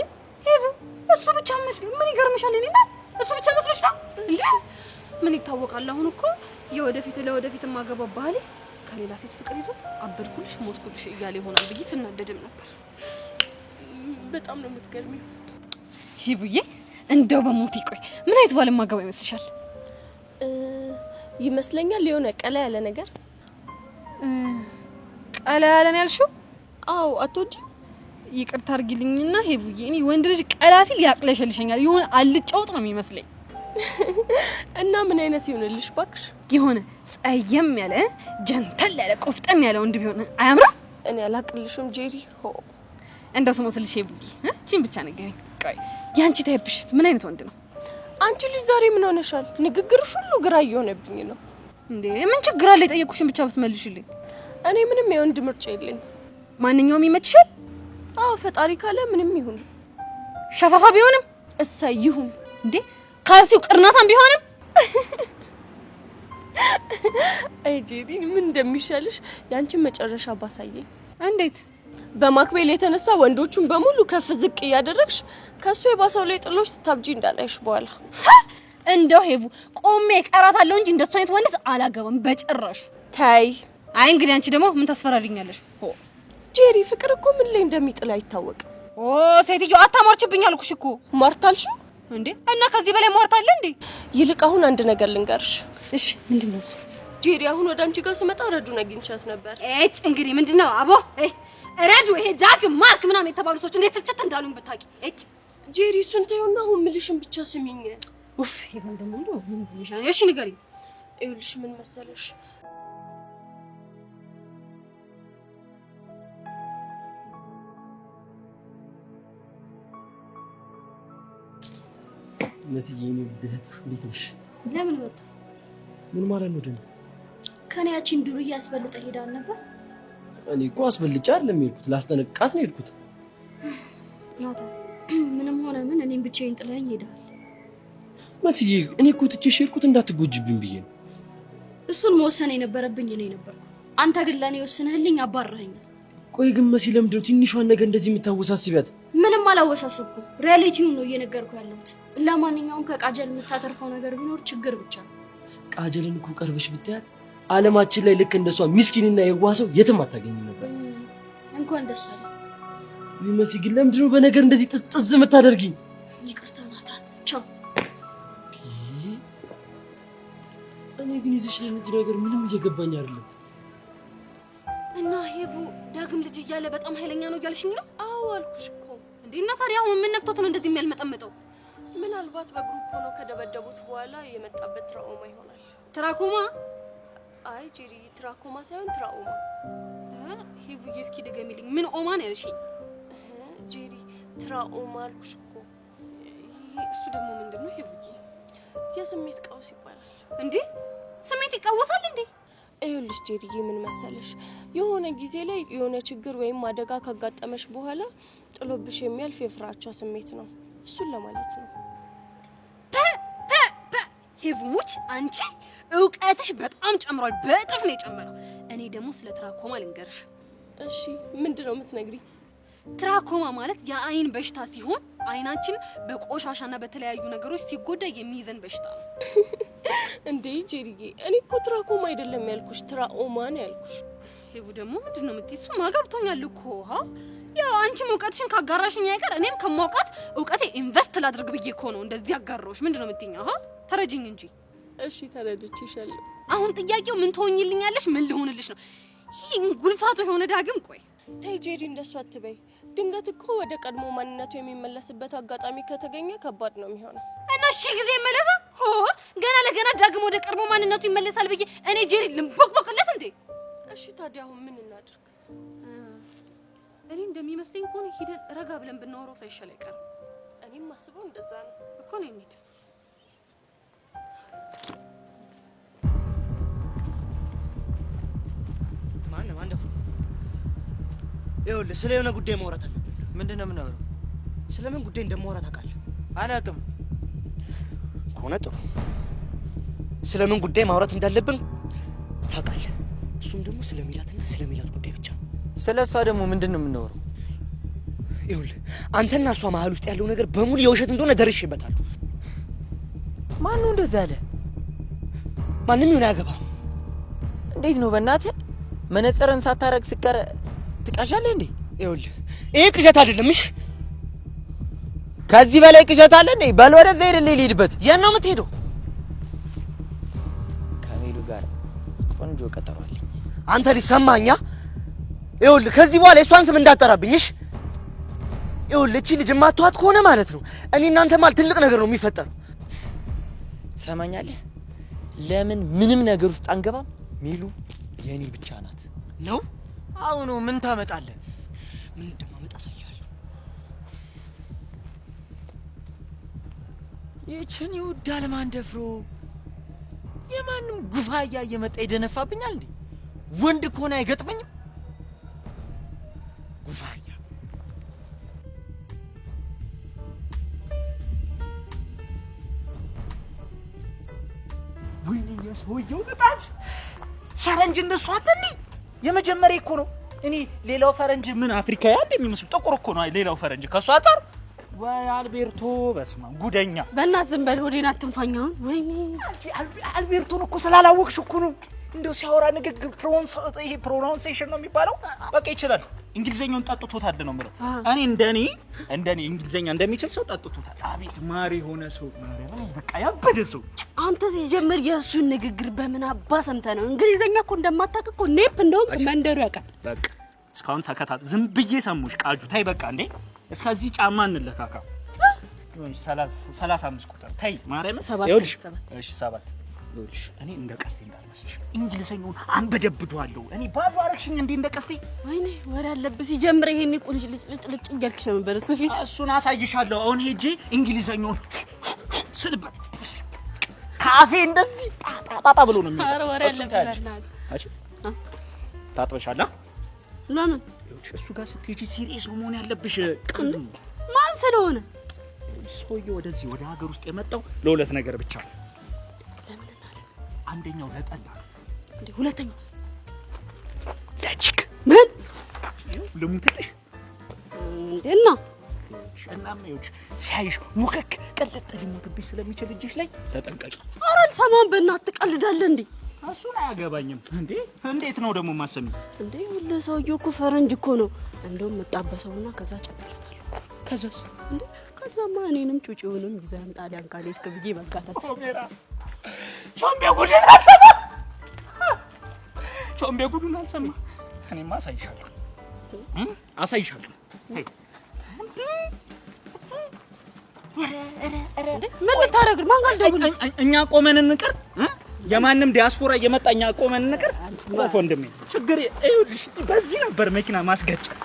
S2: ሄቨን እሱ ብቻ መስሎኝ ምን ይገርምሻል የኔ እናት? እሱ ብቻ መስሎሽ ነው እንዴ? ምን ይታወቃል? አሁን እኮ ለወደፊት ማገባው ባል ከሌላ ሴት ፍቅር ይዞት አበድኩልሽ ሞትኩልሽ እያለ ይሆናል ብዬ ስናደድም ነበር። በጣም ነው የምትገርሚው ሄቡዬ። እንደው በሞት ይቆይ ምን አይነት ባል ማገባ ይመስልሻል? ይመስለኛል የሆነ ቀላ ያለ ነገር። ቀላ ያለ ነው ያልሽው? አዎ አትወጂ? ይቅርታ አድርጊልኝና ሄቡዬ፣ እኔ ወንድ ልጅ ቀላ ሲል ያቅለሸልሸኛል። የሆነ አልጫውጥ ነው የሚመስለኝ። እና ምን አይነት ይሆንልሽ ባክሽ? የሆነ ጸየም ያለ ጀንተል ያለ ቆፍጠን ያለ ወንድ ቢሆን አያምርም? እኔ አላቅልሽም ጄሪ። እንደው ስሞትልሽ ሄቡዬ፣ እቺን ብቻ ንገሪኝ። ቆይ ያንቺ ታይፕሽስ ምን አይነት ወንድ ነው? አንቺ ልጅ ዛሬ ምን ሆነሻል? ንግግርሽ ሁሉ ግራ እየሆነብኝ ነው። እንዴ ምን ችግር አለ? የጠየቁሽን ብቻ ብትመልሽልኝ። እኔ ምንም የወንድ ምርጫ የለኝ። ማንኛውም ይመችሻል? አዎ ፈጣሪ ካለ ምንም ይሁን። ሸፋፋ ቢሆንም እሰይ ይሁን። እንዴ ካልሲው ቅርናታም ቢሆንም አይ ጄሪ ምን እንደሚሻልሽ ያንቺን መጨረሻ ባሳየኝ። እንዴት? በማክቤል የተነሳ ወንዶቹን በሙሉ ከፍ ዝቅ እያደረግሽ ከሱ የባሰው ላይ ጥሎሽ ስታብጂ እንዳላይሽ በኋላ እንደው ሄቡ ቆሜ ቀራታለሁ እንጂ እንደሱ አይነት ወንድ አላገባም በጭራሽ። ታይ አይ እንግዲህ አንቺ ደግሞ ምን ታስፈራሪኛለሽ? ጄሪ ፍቅር እኮ ምን ላይ እንደሚጥል አይታወቅም። ሴትዮ አታማርችብኝ አልኩሽ እኮ። ማርታልሽ እንዴ? እና ከዚህ በላይ ማርታል እንዴ? ይልቅ አሁን አንድ ነገር ልንገርሽ። እሺ ምንድነው እሱ? ጄሪ አሁን ወደ አንቺ ጋር ስመጣ ረዱን አግኝቻት ነበር። እንግዲህ ምንድነው አቦ ረዱ ይሄ ዛግ ማርክ ምናምን የተባሉ ሰዎች እንዴት ስልችት እንዳሉኝ ብታቂ። ጄሪ እሱን ተይውና አሁን ምልሽን ብቻ ስሚኝ። ኡፍ ይሄን ደግሞ እንደው ምን ይሻላል? እሺ ንገሪኝ። ይኸውልሽ ምን መሰለሽ
S11: መስዬ ነው ደህት እንዴት ነሽ?
S15: ለምን ወጣ?
S11: ምን ማለት ነው ደግሞ?
S15: ከኔ ያቺን ዱርዬ አስበልጠ ሄዳል ነበር።
S11: እኔ እኮ አስበልጫ አይደለም የሄድኩት፣ ላስጠነቅቃት ነው የሄድኩት።
S15: ናታ ምንም ሆነ ምን እኔም ብቻዬን ጥለኸኝ ሄደሃል።
S11: መስዬ እኔ እኮ ትቼሽ ሄድኩት እንዳትጎጂብኝ ብዬ ነው።
S15: እሱን መወሰን የነበረብኝ እኔ ነበርኩ። አንተ ግን ለእኔ ወስነህልኝ አባረኸኛል።
S11: ቆይ ግን መሲ ለምንድን ነው ትንሿን ነገር እንደዚህ የምታወሳስቢያት?
S15: ምንም አላወሳሰብኩም። ሪያሊቲውን ነው እየነገርኩ ያለሁት። ለማንኛውም ከቃጀል የምታተርፈው ነገር ቢኖር ችግር ብቻ ነው።
S11: ቃጀልን እኮ ቀርበሽ ብታያት ዓለማችን ላይ ልክ እንደሷ ምስኪንና የዋህ ሰው የትም አታገኝም ነበር።
S15: እንኳን ደስ አለ።
S11: መሲ ግን ለምንድን ነው በነገር እንደዚህ ጥዝ የምታደርጊኝ?
S15: ይቅርታ ናታን፣ ቻው።
S11: እኔ ግን ይዘሽ ልጅ ነገር ምንም እየገባኝ አይደለም።
S2: እና ሄቡ ዳግም ልጅ እያለ በጣም ኃይለኛ ነው እያልሽኝ ነው? አዎ አልኩሽ እኮ። እንዴ እና ታዲያ አሁን ምን ነክቶት ነው እንደዚህ የሚያልመጠመጠው?
S7: ምናልባት በግሩፕ ሆኖ ከደበደቡት በኋላ የመጣበት ትራውማ ይሆናል።
S2: ትራኮማ?
S7: አይ ጄሪ፣ ትራኮማ ሳይሆን ትራውማ።
S2: ሄቡዬ እስኪ ድገሚልኝ። ምን ኦማ ነው ያልሽኝ?
S7: ጄሪ ትራውማ አልኩሽ እኮ።
S2: እሱ ደግሞ ምንድነው ሄቡዬ?
S7: የስሜት ቀውስ ይባላል።
S2: እንዴ ስሜት ይቃወሳል እንዴ?
S7: ይኸውልሽ ጄሪዬ ምን መሰለሽ፣ የሆነ ጊዜ ላይ የሆነ ችግር ወይም አደጋ ካጋጠመሽ በኋላ ጥሎብሽ የሚያልፍ የፍራቻ ስሜት ነው። እሱን ለማለት ነው።
S2: ሄቡሙች አንቺ እውቀትሽ በጣም ጨምሯል። በእጥፍ ነው የጨመረው። እኔ ደግሞ ስለ ትራኮማ ልንገርሽ።
S7: እሺ ምንድነው የምትነግሪኝ?
S2: ትራኮማ ማለት የአይን በሽታ ሲሆን አይናችን በቆሻሻና በተለያዩ ነገሮች ሲጎዳ የሚይዘን በሽታ ነው።
S7: እንዴ ጄሪዬ፣ እኔ እኮ ትራኮማ አይደለም ያልኩሽ፣ ትራኦማ ነው ያልኩሽ።
S2: ሄቡ ደግሞ ምንድነው የምትይው? እሱ ማጋብቶኛል እኮ ያው አንቺም እውቀትሽን ካጋራሽኝ አይቀር እኔም ከማውቃት እውቀቴ ኢንቨስት ላድርግ ብዬ እኮ ነው እንደዚህ አጋራሁሽ። ምንድነው የምትይኝ? ተረጅኝ እንጂ።
S7: እሺ ተረድቼሻለሁ።
S2: አሁን ጥያቄው ምን ትሆኝልኛለሽ? ምን ልሆንልሽ ነው? ይሄ ጉልፋቱ የሆነ ዳግም። ቆይ
S7: ተይ ጄሪ፣ እንደሱ አትበይ። ድንገት እኮ ወደ ቀድሞ ማንነቱ የሚመለስበት አጋጣሚ ከተገኘ ከባድ ነው የሚሆነው።
S2: እና እሺ ጊዜ መለሰ ገና ለገና ዳግም ወደ ቀድሞ ማንነቱ ይመለሳል ብዬ እኔ ጄሪ ልንቦቅቦቅለት እንዴ?
S7: እሺ ታዲያ አሁን ምን እናድርግ?
S2: እኔ እንደሚመስለኝ ከሆነ ሄደን ረጋ ብለን ብናወራው ሳይሻል አይቀርም።
S7: እኔም ማስበው እንደዛ ነው
S2: እኮ ነው። እንሂድ።
S14: ማነው አንደፉ? ይኸውልህ ስለ የሆነ ጉዳይ ማውራት አለብን።
S5: ምንድን ነው የምናወራው?
S14: ስለምን ጉዳይ እንደማወራ ታውቃለህ?
S5: አላውቅም።
S14: ከሆነ ጥሩ። ስለምን ጉዳይ ማውራት እንዳለብን ታውቃለህ? እሱም ደግሞ ስለ ሚላትና ስለ ሚላት ጉዳይ ብቻ።
S5: ስለ እሷ ደግሞ ምንድን ነው የምናወራው?
S14: ይኸውልህ አንተና እሷ መሀል ውስጥ ያለው ነገር በሙሉ የውሸት እንደሆነ ደርሼበታለሁ።
S5: ማን ነው እንደዛ ያለ?
S14: ማንም ይሁን አያገባም።
S5: እንዴት ነው በእናትህ? መነጽርን ሳታረግ ስቀር ትቃዣለህ እንዴ?
S14: ይኸውልህ ይሄ ቅዠት አይደለም። እሺ
S5: ከዚህ በላይ ቅዠት አለ እንዴ? በል ወደዛ ሄድልኝ ልሂድበት።
S14: የት ነው የምትሄደው?
S5: ከሜሉ ጋር ቆንጆ ቀጠሮ አለኝ።
S14: አንተ ልጅ ሰማኛ? ይኸውልህ ከዚህ በኋላ የእሷን ስም እንዳትጠራብኝ። እሺ ይኸውልህ እቺ ልጅ የማትዋት ከሆነ ማለት ነው እኔ እናንተ ማለት ትልቅ ነገር ነው የሚፈጠረው።
S5: ትሰማኛለህ? ለምን ምንም ነገር ውስጥ አንገባም? ሜሉ የኔ ብቻ ናት
S14: ነው።
S5: አሁኑ ምን ታመጣለህ?
S14: ምን እንደማመጣ አሳያለሁ።
S5: ይህችን ይወዳል ማን ደፍሮ የማንም ጉፋያ እየመጣ ይደነፋብኛል እንዴ? ወንድ ከሆነ አይገጥመኝም ጉፋያ።
S9: ወይኔ የሰውየው በጣም ፈረንጅ እንደሱ አትልኝ። የመጀመሪያ እኮ ነው። እኔ ሌላው ፈረንጅ ምን አፍሪካዊ አንድ የሚመስሉ ጥቁር እኮ ነው ሌላው ፈረንጅ ከሷ አጣር። ወይ አልቤርቶ በስመ አብ ጉደኛ።
S2: በእናትህ ዝም በል ወዴና አትንፋኛው። ወይኔ
S9: አልቤርቶን እኮ ስላላወቅሽ እኮ ነው እንደው ሲያወራ ንግግር ፕሮናንሴሽን ነው የሚባለው። በቃ ይችላል። እንግሊዘኛውን ጠጥቶታል ነው የምለው። እኔ እንደኔ እንግሊዘኛ እንደሚችል ሰው ጠጥቶታል። አቤት ማሪ የሆነ ሰው ማሪ በቃ ያበደ ሰው።
S2: አንተ ሲጀምር የእሱን ንግግር በምን አባ ሰምተህ ነው? እንግሊዘኛ እኮ እንደማታውቅ እኮ ኔፕ እንደሆንክ መንደሩ ያውቃል።
S9: በቃ እስካሁን ተከታተል። ዝም ብዬ ሰሙሽ ቃጁ። ታይ በቃ እንዴ እስከዚህ ጫማ እንለካካ። 35 ቁጥር ታይ ማርያም። ይኸውልሽ እሺ 7 ይኸውልሽ እኔ እንደ ቀስቴ እንዳልመስልሽ እንግሊዘኛውን አንበደብደዋለሁ። እኔ ባዶ አረግሽኝ እንዴ እንደ ቀስቴ።
S2: ወይኔ ወሬ አለብህ ሲጀምር። ይሄን ቁልጭ ልጭ እያልክሽ ነው ነበር። እሱ ፊት
S9: እሱን አሳይሻለሁ። አሁን ሄጄ እንግሊዘኛውን ስልበት ካፌ እንደዚህ ጣጣ ብሎ ነው የሚለው።
S2: ኧረ ወሬ አለብህ።
S9: አቺ ታጥበሻላ?
S2: ለምን
S9: እሱ ጋር ስትሄጂ ሲሪየስ ነው መሆን ያለብሽ።
S1: ማን ስለሆነ
S9: ሰውዬው ወደዚህ ወደ ሀገር ውስጥ የመጣው ለሁለት ነገር ብቻ ነው። አንደኛው ለጠላ
S1: እንዴ፣ ሁለተኛው
S9: ለቺክ
S1: ምን
S9: ልሙትልሽ
S1: እንዴና
S9: እናም ይኸውልሽ ሲያይሽ ሙከክ ቀልጥ ሊሞትብሽ ስለሚችል እጅሽ ላይ ተጠንቀቂ።
S1: ኧረ አልሰማም። በእናትህ ትቀልዳለህ እንዴ?
S9: እሱን አያገባኝም እንዴ። እንዴት ነው ደግሞ ማሰሚ
S1: እንዴ? ሁሉ ሰውዬው እኮ ፈረንጅ እኮ ነው። እንደውም መጣበሰውና ከዛ ጨምረታለሁ።
S9: ከዛስ
S1: እንዴ? ከዛማ እኔንም ጩጪውንም ይዘን ጣሊያን ካሌት ከብዬ መጋታት
S9: ቾምቤ ጉዱን አልሰማ ቾምቤ ጉዱን አልሰማ። እኔማ አሳይሻለሁ አሳይሻለሁ።
S1: ምን ልታረግ? ማን ጋር ደውል?
S9: እኛ ቆመን እንቀር? የማንም ዲያስፖራ እየመጣ እኛ ቆመን እንቀር? ቆፎ ወንድሜ ችግር ይኸውልሽ፣ በዚህ ነበር መኪና ማስገጨት።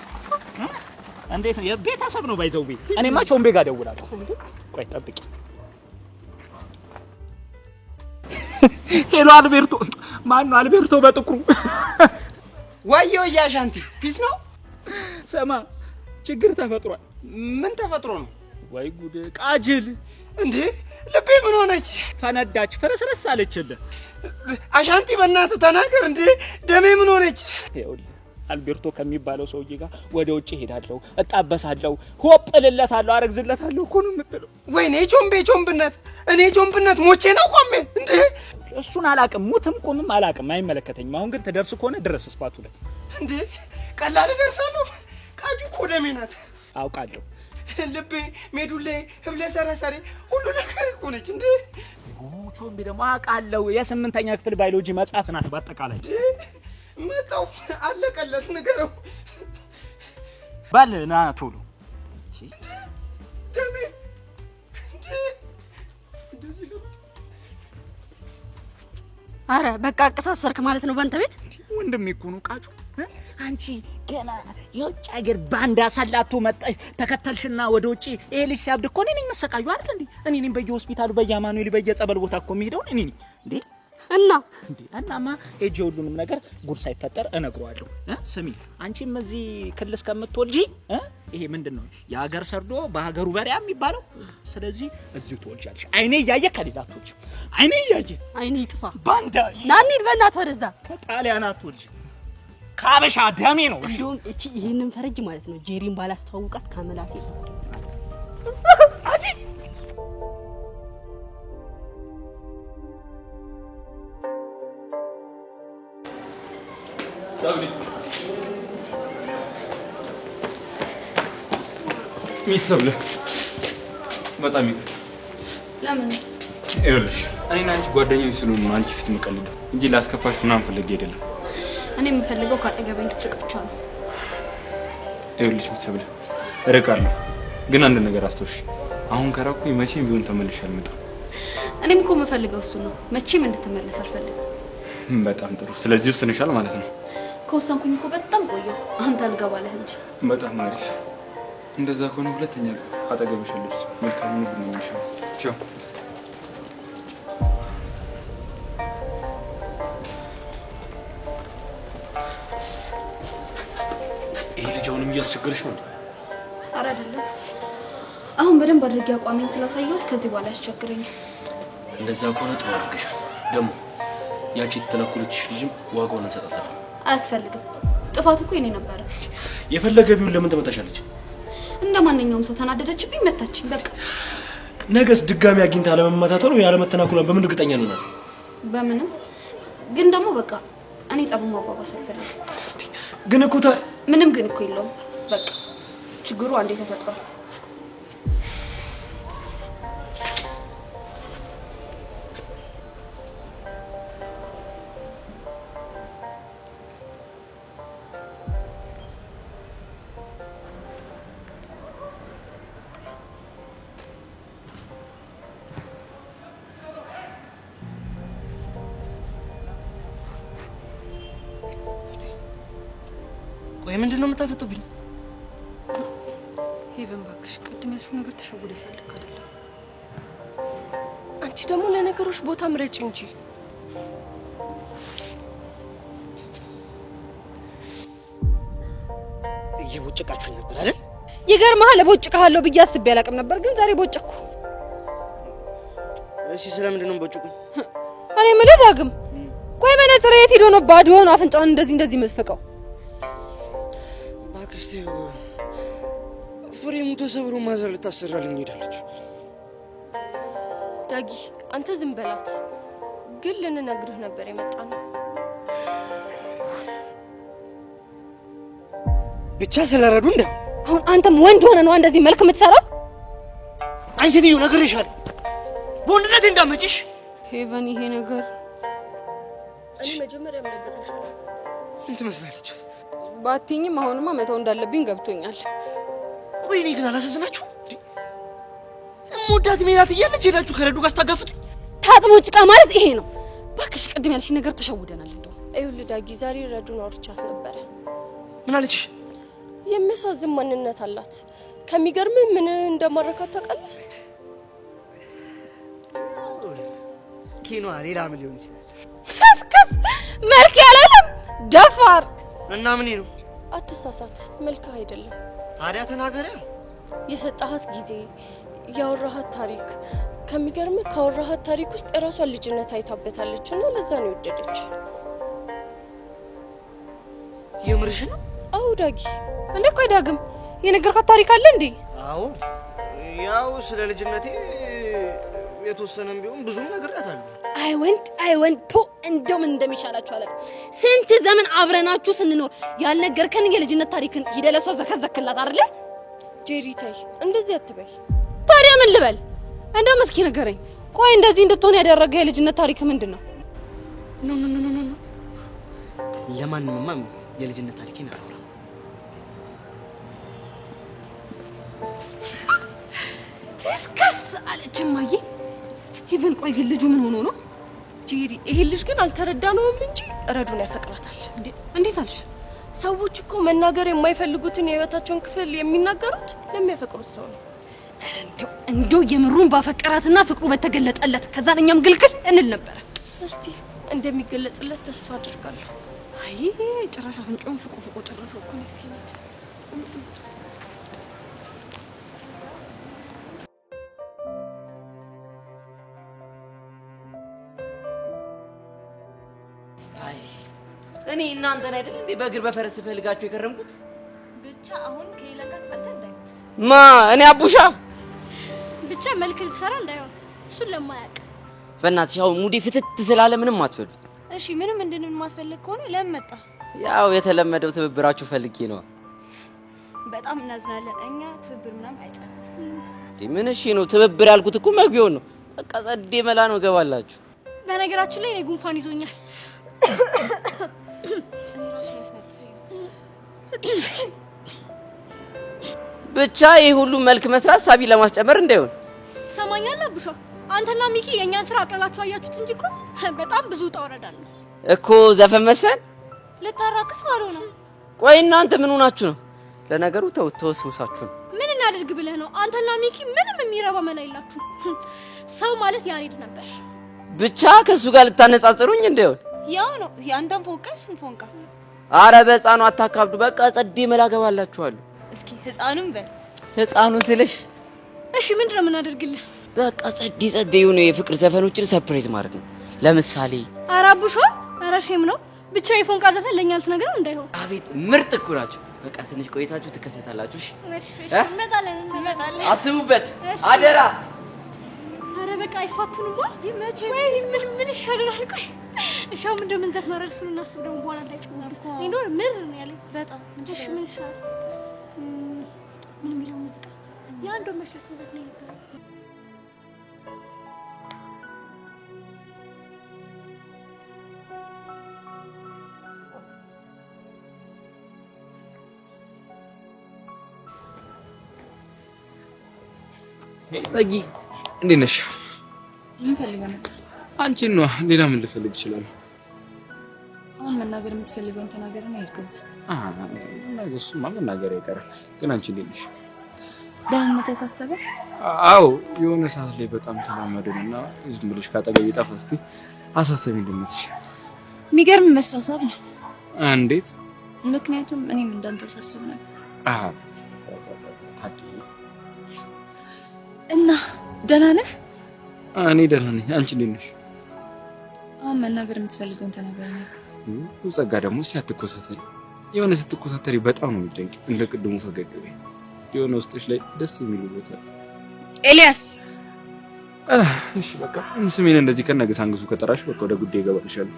S9: እንዴት ነው የቤተሰብ ነው ባይዘው ቤት። እኔማ ቾምቤ ጋር ደውላለሁ። ቆይ ጠብቂ። ሄሎ አልቤርቶ። ማን ነው አልቤርቶ በጥቁሩ?
S5: ወዮ ያሻንቲ ፒስ ነው።
S9: ሰማ ችግር ተፈጥሯል።
S5: ምን ተፈጥሮ ነው?
S9: ወይ ጉድ! ቃጅል
S5: እንዴ! ልቤ ምን ሆነች?
S9: ፈነዳች፣ ፈረስረስ አለችልህ።
S5: አሻንቲ በእናትህ ተናገር እንዴ! ደሜ ምን ሆነች?
S9: ይኸውልህ አልቤርቶ ከሚባለው ሰውዬ ጋር ወደ ውጭ ሄዳለሁ፣ እጣበሳለሁ፣ ሆፕ እልለታለሁ፣ አረግዝለታለሁ እኮ ነው የምትለው።
S5: ወይኔ ቾምቤነት! እኔ ቾምብነት ሞቼ ነው ቆሜ እንዴ!
S9: እሱን አላቅም፣ ሙትም ቁምም አላቅም፣ አይመለከተኝም። አሁን ግን ትደርስ ከሆነ ድረስ ስፓቱ ላይ
S5: እንዴ! ቀላል ደርሳለሁ። ቃጁ እኮ ደሜ ናት።
S9: አውቃለሁ።
S5: ልቤ፣ ሜዱሌ፣ ህብለ ሰረሰሬ ሁሉ ነገር እኮ ነች እንዴ!
S9: ቾምቤ ደግሞ አውቃለሁ። የ8ኛ ክፍል ባዮሎጂ መጽሐፍ ናት በአጠቃላይ።
S5: መጣው አለቀለት ንገረው።
S9: ባል ና ቶሎ
S5: ደሜ እንደዚህ ነው።
S1: አረ በቃ አቀሳሰርክ ማለት ነው ባንተ ቤት።
S9: ወንድሜ እኮ ነው ቃጩ። አንቺ ገና የውጭ ሀገር ባንዳ ሰላቶ መጣሽ ተከተልሽና ወደ ውጪ ይሄ ልጅ ሲያብድ እኮ እኔ ነኝ መሰቃዩ አይደል እንዴ? እኔ ነኝ በየሆስፒታሉ በየአማኑኤል በየጸበል ቦታ እኮ የሚሄደው እኔ ነኝ እንዴ? እናማ እጄ ሁሉንም ነገር ጉድ ሳይፈጠር እነግረዋለሁ። ስሚ አንቺም እዚህ ክልስ ከምትወልጂ ይሄ ምንድነው የሀገር ሰርዶ በሀገሩ በሪያ የሚባለው። ስለዚህ እዚሁ ትወልጃለሽ። አይኔ እያየ ከሌላ አትወልጂም። አይኔ እያየ
S1: አይኔ ይጥፋ
S9: ባንዳ
S1: ና እንሂድ በእናትህ ወደዛ።
S9: ከጣሊያን አትወልጂ ካበሻ ደሜ ነው።
S1: እንደውም እቺ ይሄንን ፈረጅ ማለት ነው ጄሪን ባላስተዋውቃት ከመላሴ ጸጉር
S9: አጂ
S3: ሰውሊ ሚስተር በጣም ይቅርታ።
S15: ለምን?
S3: ይኸውልሽ እኔና አንቺ ጓደኞች ስለሆኑ ነው አንቺ ፊት የምቀልደው እንጂ ላስከፋሽ ምናምን ፈልጌ አይደለም።
S15: እኔ የምፈልገው ካጠገቤ እንድትርቅ ብቻ ነው።
S3: ይኸውልሽ ሚስተር እርቃለሁ፣ ግን አንድ ነገር አስተውሽ። አሁን ከራኩኝ መቼም ቢሆን ተመልሼ አልመጣም።
S15: እኔም እኮ የምፈልገው እሱ ነው። መቼም እንድትመለስ አልፈልግም።
S3: በጣም ጥሩ። ስለዚህ ወስነሻል ማለት ነው?
S15: ከወሰንኩኝ እኮ በጣም ቆየሁ። አንተ አልገባለህ እንጂ።
S3: በጣም አሪፍ። እንደዛ ከሆነ ሁለተኛ አጠገብሽ ልጅ መልካም ነው የሚሻለው። ቻው።
S11: ይሄ ልጅ አሁንም እያስቸገረሽ ነው?
S15: ኧረ አይደለም። አሁን በደንብ አድርጌ አቋሜን ስላሳየሁት ከዚህ በኋላ ያስቸግረኛል።
S11: እንደዛ ከሆነ ጥሩ አድርገሻል። ደግሞ ያቺ የተነኩለችሽ ልጅም ዋጋውን እንሰጣታለን።
S15: አያስፈልግም። ጥፋቱ እኮ የኔ ነበረ።
S11: የፈለገ ቢሆን ለምን ትመታሻለች?
S15: እንደ ማንኛውም ሰው ተናደደችብኝ፣ መታችኝ። በቃ
S11: ነገስ ድጋሚ አግኝታ ለመመታቷ ነው ያለ መተናኩሏን በምን እርግጠኛ ነን?
S15: በምንም። ግን ደግሞ በቃ እኔ ጸቡን ማጓጓዝ አልፈልግም።
S11: ግን እኮ
S15: ምንም ግን እኮ የለውም። በቃ ችግሩ አንዴ ተፈጥሯል።
S11: ቆይ ምንድነው የምታፈጡብኝ?
S7: ሄቨን ባክሽ፣ ቅድም ያልሽው ነገር ተሸውደሻል። ልክ አይደለም። አንቺ ደግሞ ለነገሮች ቦታ ምረጭ እንጂ።
S11: እየቦጨቃችሁኝ ነበር አይደል?
S7: ይገርምሃል ቦጭቀሃለሁ ብዬ አስቤ አላውቅም ነበር ግን ዛሬ ቦጨኩ።
S14: እሺ ስለምንድን ነው ቦጭቁኝ?
S7: እኔ የምልህ ዳግም ቆይ መነጽር የት ሄዶ ነው ባዶ ሆኖ አፍንጫውን እንደዚህ የምትፈቀው?
S14: እባክሽ ተይው። ፍሬሙ ተሰብሮ ማዘር ልታሰራልኝ ሄዳለች።
S2: ዳጊ አንተ ዝም በላት። ግን ልንነግርህ ነበር የመጣነው።
S14: ብቻ ስለረዱ እንደ
S7: አሁን አንተም ወንድ ሆነ ነው እንደዚህ መልክ የምትሰራው?
S14: አንቺ ሴትዮ ነግሬሻለሁ በወንድነቴ እንዳመጪሽ።
S7: ሄቨን ይሄ ነገር
S2: እኔ መጀመሪያም ነግሬሻለሁ።
S14: ምን ትመስላለች?
S7: ባትኝም አሁንማ መተው እንዳለብኝ ገብቶኛል።
S14: ቆይ እኔ ግን አላሳዝናችሁ እንዴ? እምወዳት ሜላት እያለች ሄዳችሁ ከረዱ ጋር ስታጋፍጡኝ።
S7: ታጥቦ ጭቃ ማለት ይሄ ነው። እባክሽ ቅድም ያልሽ ነገር ተሸውደናል። እንደው
S2: ይኸውልህ ዳጊ ዛሬ ረዱን አውርቻት ነበረ።
S14: ምን አለችሽ?
S2: የሚያሳዝን ማንነት አላት። ከሚገርምህ ምን እንደማረካት ታውቃለህ?
S14: ኪኗ ሌላ ምን ሊሆን ይችላል?
S7: ከስከስ መልክ ያላለም ደፋር
S14: እና ምን ነው?
S2: አትሳሳት፣ መልክህ አይደለም።
S14: ታዲያ ተናገሪያ።
S2: የሰጣሃት ጊዜ፣ ያወራሃት ታሪክ፣ ከሚገርምህ ካወራሃት ታሪክ ውስጥ የራሷን ልጅነት አይታበታለች እና ለዛ ነው የወደደች።
S14: የምርሽ ነው?
S2: አዎ ዳጊ።
S7: እንዴ ቆይ ዳግም የነገርካት ታሪክ አለ እንዴ?
S14: አዎ ያው ስለ ልጅነቴ የተወሰነም ቢሆን ብዙም ነግሬያታለሁ።
S7: አይ ወንድ ቶ እንደው ምን እንደሚሻላችሁ አለ። ስንት ዘመን አብረናችሁ ስንኖር ያልነገርከን የልጅነት ታሪክን ሂደህ ለሷ ዘከዘክላት አይደለ?
S2: ጄሪ ተይ እንደዚህ አትበይ።
S7: ታዲያ ምን ልበል? እንደው መስኪ ነገረኝ። ቆይ እንደዚህ እንድትሆን ያደረገ የልጅነት ታሪክ ምንድነው?
S14: ኖ ለማንምማ የልጅነት ታሪኬን አላወራም።
S7: እስከስ አለች እማዬ። ሄቨን ቆይ ግን ልጁ ምን ሆኖ ነው?
S2: ጄሪ ይሄ ልጅ ግን አልተረዳነውም እንጂ ረዱን ያፈቅራታል።
S7: እንዴት አልሽ?
S2: ሰዎች እኮ መናገር የማይፈልጉትን የህይወታቸውን ክፍል የሚናገሩት ለሚያፈቅሩት ሰው ነው።
S7: እንደው የምሩን ባፈቀራትና ፍቅሩ በተገለጠለት ከዛን እኛም ግልግል እንል ነበር።
S2: እስቲ እንደሚገለጽለት ተስፋ አደርጋለሁ።
S7: አይ ጭራሽ አፍንጫውን ፍቁ ጨርሰው እኮ ነው ሲል
S14: እኔ እናንተን አይደል እንዴ በእግር በፈረስ ፈልጋችሁ የከረምኩት?
S8: ብቻ አሁን ከሌላ ጋር ቀጥታ እንዳይ
S14: ማ እኔ አቡሻ
S15: ብቻ መልክ ልትሰራ እንዳይሆን እሱን ለማያውቅ
S14: በእናትሽ አሁን ሙዲ ፍትት ስላለ ምንም አትበሉ።
S15: እሺ ምንም እንድንን ማስፈልግ ከሆነ ለምን መጣ?
S14: ያው የተለመደው ትብብራችሁ ፈልጌ ነው።
S15: በጣም እናዝናለን። እኛ ትብብር ምናምን አይጠራም።
S14: ምን እሺ ነው ትብብር ያልኩት እኮ መግቢያውን ነው። በቃ ጸዴ መላ ነው ገባላችሁ።
S15: በነገራችን ላይ እኔ ጉንፋን ይዞኛል። እኔ ራሱ ያስነጥሰኝ
S14: ብቻ ይሄ ሁሉ መልክ መስራት ሳቢ ለማስጨመር እንዳይሆን
S15: ሰማኛለህ አቡሻ። አንተና ሚኪ የኛን ስራ አቀላችሁ አያችሁት እንጂ እኮ በጣም ብዙ ጣውረዳል
S14: እኮ ዘፈን መስፈን
S15: ልታራክስ ባልሆነ።
S14: ቆይ እናንተ ምን ሆናችሁ ነው? ለነገሩ ተወስውሳችሁ ነው።
S15: ምን እናድርግ ብለህ ነው? አንተና ሚኪ ምንም የሚረባ መላ የላችሁ። ሰው ማለት ያሬድ ነበር።
S14: ብቻ ከሱ ጋር ልታነጻጽሩኝ እንዳይሆን።
S15: ያው ነው ያንተን ፎንቃ እሱን ፎንቃ።
S14: አረ በህፃኑ አታካብዱ። በቃ ጸዴ መላ ገባላችኋለሁ።
S15: እስኪ ህፃኑን በል።
S14: ህፃኑን ስልሽ
S15: እሺ ምንድነው የምናደርግልህ?
S14: በቃ ጸዴ የሆነ የፍቅር ዘፈኖችን ሰፕሬት ማድረግ ነው። ለምሳሌ
S15: ኧረ አቡሻ ኧረ ሼም ነው። ብቻ የፎንቃ ዘፈን ለኛ ልትነግረው እንዳይሆን።
S14: አቤት ምርጥ እኮ ናቸው። በቃ ትንሽ ቆይታችሁ ትከሰታላችሁ። እሺ
S15: እንመጣለን።
S14: አስቡበት አደራ።
S15: ኧረ በቃ አይፋቱንም ወይ? ምን ይሻለናል? ቆይ እሺ አሁን ምንድነው የምንዘፍነው? አይደል እሱን እናስብ ደግሞ በኋላ እንዳይጮህብን። እንደው ምን ነው ያለኝ በጣም እሺ ምን ይሻላል? ምን የሚለው ሙዚቃ ያን ደም መስለስ ዘፈን ነበር።
S13: ጠጊ እንዴት ነሽ?
S8: ምን ፈልገህ መጣህ?
S13: አንቺን ነው። ሌላ ምን ልፈልግ እችላለሁ?
S8: አሁን መናገር የምትፈልገውን ተናገርና ሂድ ከዚህ።
S13: እሱማ መናገር አይቀርም። ግን አንቺ እንዴት ነሽ?
S8: ደህንነት ያሳሰበ?
S13: አዎ የሆነ ሰዓት ላይ በጣም ተላመደንና ዝም ብለሽ ካጠገቤ ጠፋ እስቲ አሳሰበኝ። እንደምትሽ
S8: የሚገርም መሳሳብ ነው።
S13: እንዴት?
S8: ምክንያቱም እኔም እንዳንተ ሳስብ ነበር።
S13: ታዲ
S8: እና ደህና ነህ?
S13: እኔ ደህና ነኝ። አንቺ እንዴት ነሽ?
S8: አሁን መናገር የምትፈልገውን ተናገረኝ።
S13: ጸጋ ደግሞ ሲያትኮሳተሪ የሆነ ስትኮሳተሪ በጣም ነው የሚደንቅ። እንደ ቅድሙ ፈገግ በይ። የሆነ ውስጥሽ ላይ ደስ የሚል ቦታ
S8: ኤልያስ።
S13: እሺ በቃ ስሜን እንደዚህ ከነገሳንግሱ ከጠራሽ በቃ ወደ ጉዳይ እገባልሻለሁ።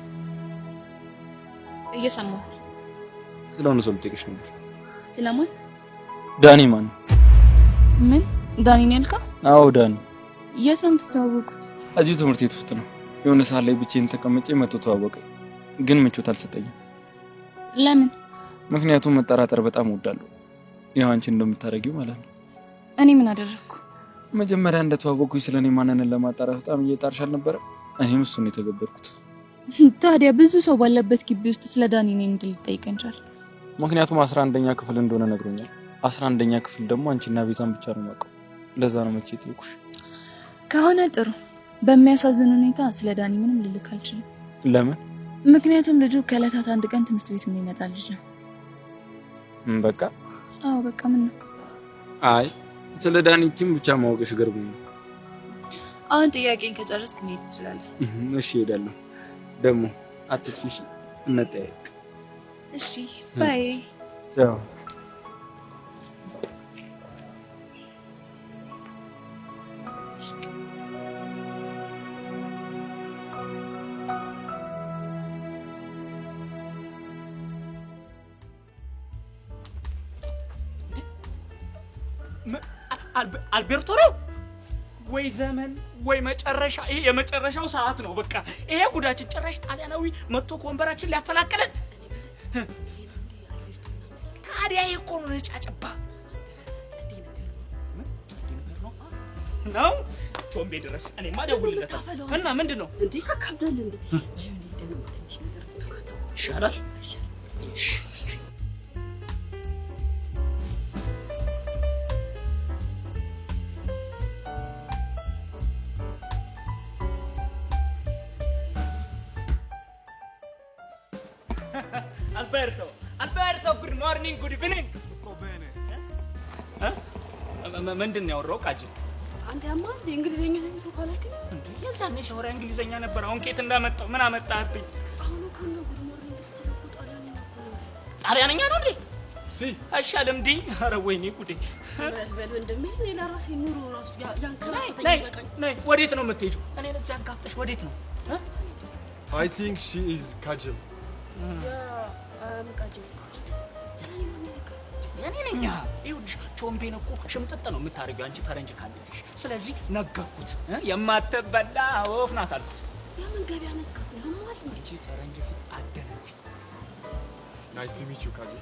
S8: እየሰማሁ
S13: ስለሆነ ሰው ልጠይቅሽ ነበር።
S8: ስለማን?
S13: ዳኒ ማን?
S8: ምን ዳኒ ነው ያልከው?
S13: አዎ ዳኒ።
S8: የት ነው የምትተዋወቁት?
S13: እዚሁ ትምህርት ቤት ውስጥ ነው። የሆነ ሰዓት ላይ ብቻዬን ተቀምጬ መጥቶ ተዋወቀኝ፣ ግን ምቾት አልሰጠኝም።
S8: ለምን?
S13: ምክንያቱም መጠራጠር በጣም እወዳለሁ። ያው አንቺ እንደምታረጊው ማለት ነው።
S8: እኔ ምን አደረኩ?
S13: መጀመሪያ እንደተዋወቅኩኝ ስለኔ ማንነትን ለማጣራት በጣም እየጣርሽ አልነበረ? እኔም እሱን የተገበርኩት።
S8: ታዲያ ብዙ ሰው ባለበት ግቢ ውስጥ ስለ ዳኒ እኔን እንድልጠይቀኝ ቻለ?
S13: ምክንያቱም 11ኛ ክፍል እንደሆነ ነግሮኛል። 11ኛ ክፍል ደግሞ አንቺና ቤዛን ብቻ ነው የማውቀው። ለዛ ነው መቼ ጠይቁሽ።
S8: ከሆነ ጥሩ። በሚያሳዝን ሁኔታ ስለ ዳኒ ምንም ልልክ አልችልም።
S13: ለምን?
S8: ምክንያቱም ልጁ ከዕለታት አንድ ቀን ትምህርት ቤት የሚመጣ ልጅ ነው።
S13: በቃ
S8: አዎ በቃ ምን ነው?
S13: አይ ስለ ዳኒችም ብቻ ማወቅሽ ገርሞኝ ነው።
S8: አሁን ጥያቄን ከጨረስክ መሄድ ትችላለህ።
S13: እሺ እሄዳለሁ። ደግሞ አትጥፊሽ፣ እንጠያየቅ።
S8: እሺ ባይ።
S13: ያው
S9: አልቤርቶ ነው ወይ ዘመን ወይ መጨረሻ። ይሄ የመጨረሻው ሰዓት ነው። በቃ ይሄ ጉዳችን ጭራሽ ጣሊያናዊ መጥቶ ከወንበራችን ሊያፈላቅለን። ታዲያ ይሄ እኮ ነው ነጫጭባ ነው ቾምቤ ድረስ እኔማ ደውልለታለሁ። እና ምንድን ነው እንዴ? ከካብዳል እንዴ? ይሻላል። እሺ Alberto, good morning, good evening.
S4: Sto bene.
S9: ምንድን ነው ያወራው? ቃጅ
S1: አንተ ያማ እንግሊዘኛ ነው ተካላክ
S9: እንዴ? የዛኔ ሻወራ እንግሊዘኛ ነበር። አሁን ከየት እንዳመጣው ምን አመጣህብኝ?
S1: አሁን እኮ ነው good morning ስትል እኮ
S9: ጣሊያንኛ ነው እንዴ?
S4: ሲ
S9: አይሻልም እንዴ? ኧረ ወይኔ ጉዴ።
S1: በል ወንድሜ ሌላ ራሴ ኑሮ ራሱ ያንከራተተኝ በቃኝ።
S9: ነይ ወዴት ነው የምትሄጂው? እኔ ለዚህ አንካፍተሽ ወዴት ነው?
S4: I think she is Kajal.
S9: ያኔ ነኛ ይኸውልሽ፣ ቾምቤን እኮ ሽምጥጥ ነው የምታደርጊው አንቺ ፈረንጅ ካለሽ። ስለዚህ ነገርኩት፣ የማትበላ ወፍ ናት አልኩት።
S1: የምን ገበያ መስካት ነው ማለት ነው?
S9: እቺ ፈረንጅ ፊት አደነፊ።
S4: Nice to meet you, Kajal.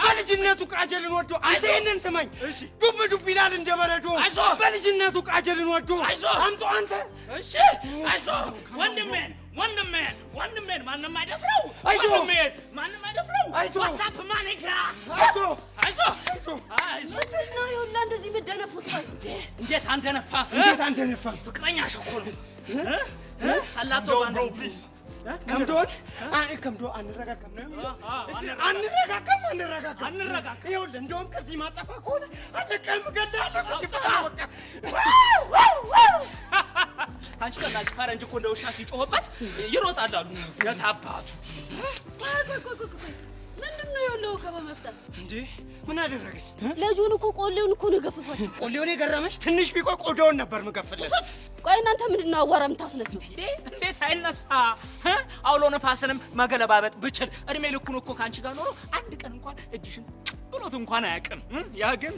S5: በልጅነቱ ቃጀልን ወዶ አንተን ስማኝ። ዱብ ዱብ ይላል እንደ በረዶ በልጅነቱ ቃጀልን ወዶ አምጦ አንተ።
S9: እሺ አይዞ ወንድሜን ማንም አይደፍረው። ማንም አይደፍረው። ዋትስአፕ ማኔጋ አይዞ
S1: ነው ይሁንና እንደዚህ መደነፉት ወይ
S9: እንዴት አንደነፋ ፍቅረኛ ሸኮ ነው ሰላቶ
S4: bro please.
S5: ከምዶ አንረጋጋም ነው አንረጋጋም። ይኸውልህ እንደውም ከዚህ ማጠፋ ከሆነ አለቀም ገዳለሁ።
S9: አንቺ ከናች ፈረንጅ እኮ እንደ ውሻ ሲጮህበት ይሮጣል አሉ። የታባቱ
S1: ምንድነው ያለው? ከበመፍጠር
S5: እንዴ ምን አደረገች?
S1: ልጁን እኮ ቆሌውን እኮ ነው ገፈፋችሁ።
S5: ቆሌውን የገረመች ትንሽ ቢቆይ ቆዳውን ነበር መገፈለት።
S1: ቆይ እናንተ ምንድነው አዋራ የምታስነሱት?
S9: እንዴት አይነሳ? አውሎ ነፋስንም መገለባበጥ ብችል እድሜ ልኩን እኮ ካንቺ ጋር ኖሮ አንድ ቀን እንኳን እጅሽን ብሎት እንኳን አያውቅም። ያ ግን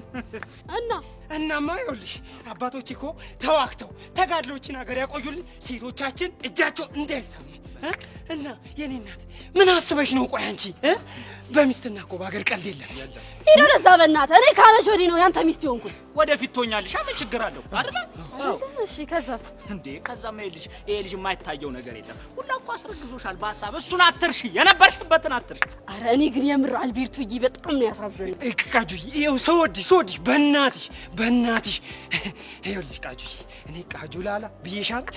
S5: እናማ ይኸውልሽ አባቶች እኮ ተዋግተው ተጋድሎችን ሀገር ያቆዩልን ሴቶቻችን እጃቸው እንዳይሰማ እና የኔ እናት ምን አስበሽ ነው? ቆይ አንቺ በሚስትና እኮ በአገር ቀልድ የለም።
S1: ሄዶ ለዛ በእናትህ እኔ ካመሽ ወዲህ ነው ያንተ ሚስት የሆንኩት።
S9: ወደፊት ትሆኛለሽ። ምን ችግር አለው አይደል?
S1: እሺ ከዛስ?
S9: እንዴ ከዛማ ይሄ ልጅ የማይታየው ነገር የለም። ሁላ እኮ አስረግዞሻል በሀሳብ። እሱን አትርሺ፣ የነበርሽበትን አትርሺ።
S1: አረ እኔ ግን የምር አልቤርቱዬ በጣም ነው ያሳዘነኝ።
S5: ቃጁዬ ይኸው ሰወድሽ በእናትሽ ይኸውልሽ ቃጁዬ እኔ ቃጁ ላላ ብዬሻለሁ።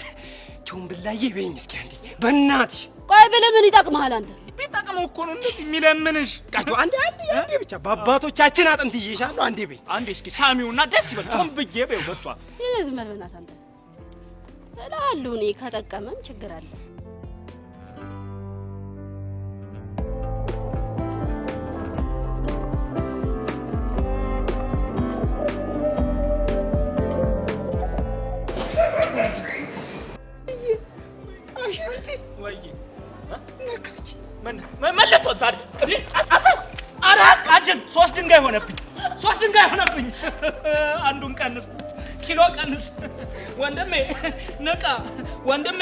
S5: ቾም ብላዬ በይኝ እስኪ አንዴ በእናትሽ።
S1: ቆይ ብለህ ምን ይጠቅምሃል አንተ?
S9: ቢጠቅመው እኮ ነው እንደዚህ የሚለምንሽ።
S5: ቃጁ አንዴ ብቻ በአባቶቻችን አጥንት ይዤሻለሁ። አንዴ በይ
S9: አንዴ እስኪ ሳሚውና ደስ ይበል። ቾም ብዬ በይው በሷ
S1: ዝም በል በእናትህ አንተ እላለሁ። እኔ ከጠቀመም ችግር አለ።
S9: ቃጅል 3 ድንጋይ ሆነብኝ። አንዱን ቀንስ፣ ኪሎ ቀንስ። ወንድሜ ንቃ፣ ወንድሜ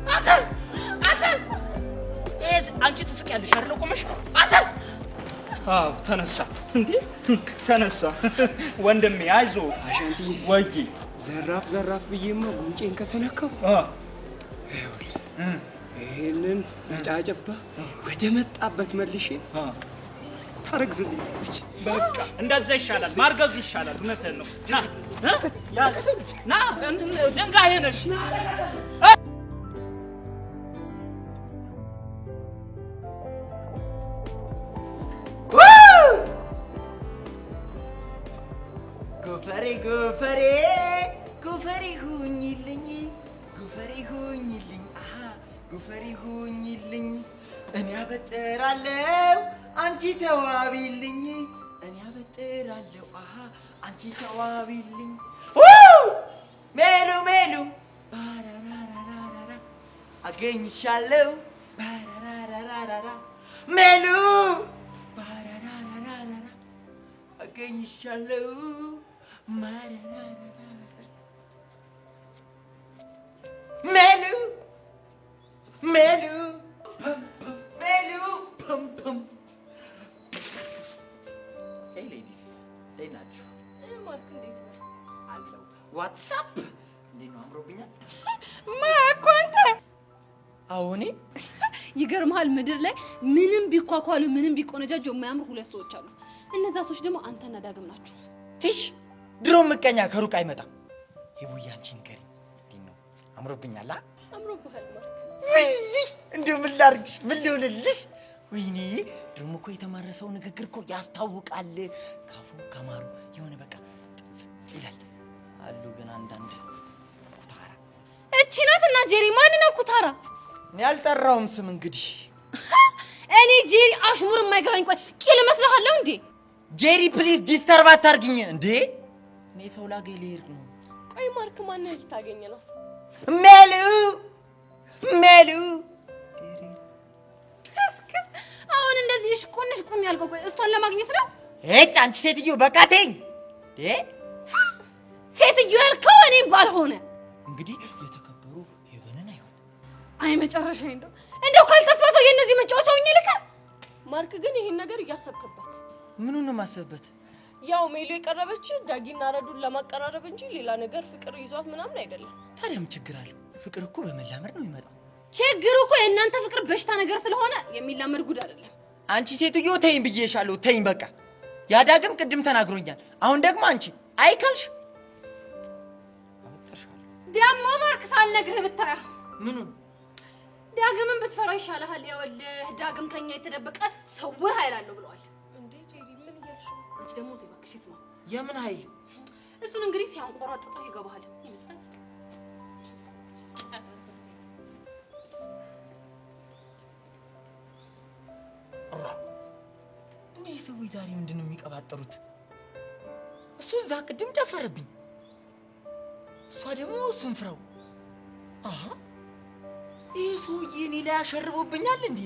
S9: አንተ አንቺ ትስቂያለሽ አይደል? ቆመሽ አንተ ተነሳ እንዴ ተነሳ። ወንድሜ አይዞ
S5: አሻንቲ
S9: ወይ
S5: ዘራፍ ብዬማ ጉንጬን ከተነካው ይሄንን ነጫጨባ ወደ መጣበት መልሼ ታረግዝልኝ።
S9: በቃ እንደዛ ይሻላል፣ ማርገዙ ይሻላል። እውነትህን ነው። ና ያዝ ና ድንጋይ ነሽ።
S5: ጎፈሬ ሁኝልኝ እኔ አበጥራለሁ አንቺ ተዋቢልኝ። አንቺ ተዋቢልኝ። ሜሉ አገኝሻለሁ ባራራራራ ሜሉ ባራራራራ አገኝሻለሁ ማራራራ ሜሉ ፐም ሄይ ሌዲስ እንዴት ናችሁ?
S2: ማርክ እንዴት ነው?
S5: አለው ዋትስአፕ እንዴት ነው? አምሮብኛል።
S2: ማርክ አንተ
S5: አሁን
S8: ይገርምሃል፣ ምድር ላይ ምንም ቢኳኳሉ ምንም ቢቆነጃጁ የማያምሩ 2 ሰዎች አሉ። እነዛ ሰዎች ደግሞ አንተና ዳግም ናችሁ።
S5: ትሽ ድሮ ምቀኛ ከሩቅ አይመጣም። ይቡዬ አንቺ ንገሪኝ፣ እንዴት ነው? አምሮብኛል?
S2: አምሮብሃል ማርክ።
S5: እንደው ምን ላድርግሽ? ምን ልሆንልሽ? ወይኔ ደግሞ እኮ የተማረሰው ንግግር እኮ ያስታውቃል። ካፉ ከማሩ የሆነ በቃ ይላል አሉ። ግን አንዳንድ ኩታራ
S8: እቺ ናትና ጄሪ። ማን ነው ኩታራ?
S5: እኔ አልጠራውም ስም። እንግዲህ
S8: እኔ ጄሪ አሽሙር የማይገባኝ ቆይ ቂል መስልሃለሁ እንዴ?
S5: ጄሪ ፕሊዝ ዲስተርብ አታርግኝ እንዴ። እኔ ሰው ላገኝ ልሄድ ነው።
S2: ቆይ ማርክ ማንን ልታገኝ ነው?
S5: ሜሉ
S8: አሁን እንደዚህ ሽቆንሽ ቆን ያልከው ቆይ እሷን ለማግኘት ነው?
S5: እጭ አንቺ ሴትዮ በቃ ተይኝ።
S8: ሴትዮ ያልከው እኔም ባልሆነ
S5: እንግዲህ የተከበሩ ሄቨንን አይሆን።
S8: አይ መጨረሻ እንደው ካልተፋሰው የነዚህ መጫወቻውኝ ልከር።
S2: ማርክ ግን ይሄን ነገር እያሰብክበት።
S5: ምኑን ነው ማሰብበት?
S2: ያው ሜሉ የቀረበች ዳጊና ረዱን ለማቀራረብ እንጂ ሌላ ነገር ፍቅር ይዟት ምናምን አይደለም።
S5: ታዲያ ምን ችግር አለው? ፍቅር እኮ በመላመድ ነው የሚመጣው።
S8: ችግሩ እኮ የእናንተ ፍቅር በሽታ ነገር ስለሆነ የሚላመድ ጉድ አይደለም።
S5: አንቺ ሴትዮ ተይኝ ብዬሻለሁ። ተይኝ በቃ። ያ ዳግም ቅድም ተናግሮኛል። አሁን ደግሞ አንቺ አይካልሽ
S8: ደሞ ማርክ ሳልነግርህ ብታያ
S5: ምኑን?
S8: ዳግምን ብትፈራ ይሻልሃል። ይኸውልህ ዳግም ከኛ የተደበቀ ሰውር ኃይል አለው ብለዋል።
S2: እንዴ ጄሪ ምን እያልሽ ነው?
S8: አንቺ ደግሞ ተይ እባክሽ ስማ።
S5: የምን ኃይል?
S8: እሱን እንግዲህ ሲያንቆራጥጠው ይገባሃል ይመስላል።
S5: እነዚህ ሰዎች ዛሬ ምንድን ነው የሚቀባጠሩት? እሱ እዛ ቅድም ጨፈረብኝ፣ እሷ ደግሞ እሱን ፍራው። አሃ ይህ ሰውዬ እኔ ላይ ያሸርቦብኛል እንዴ?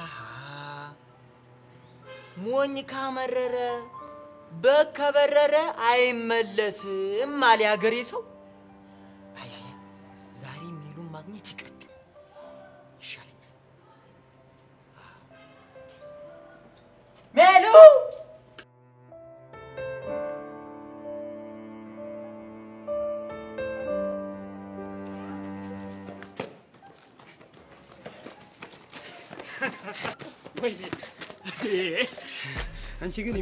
S5: አሃ ሞኝ ካመረረ በከበረረ አይመለስም አለ ያገሬ ሰው። አይ ዛሬ ሜሉን ማግኘት ይቅርብኝ። ሜሉ አንቺ ግን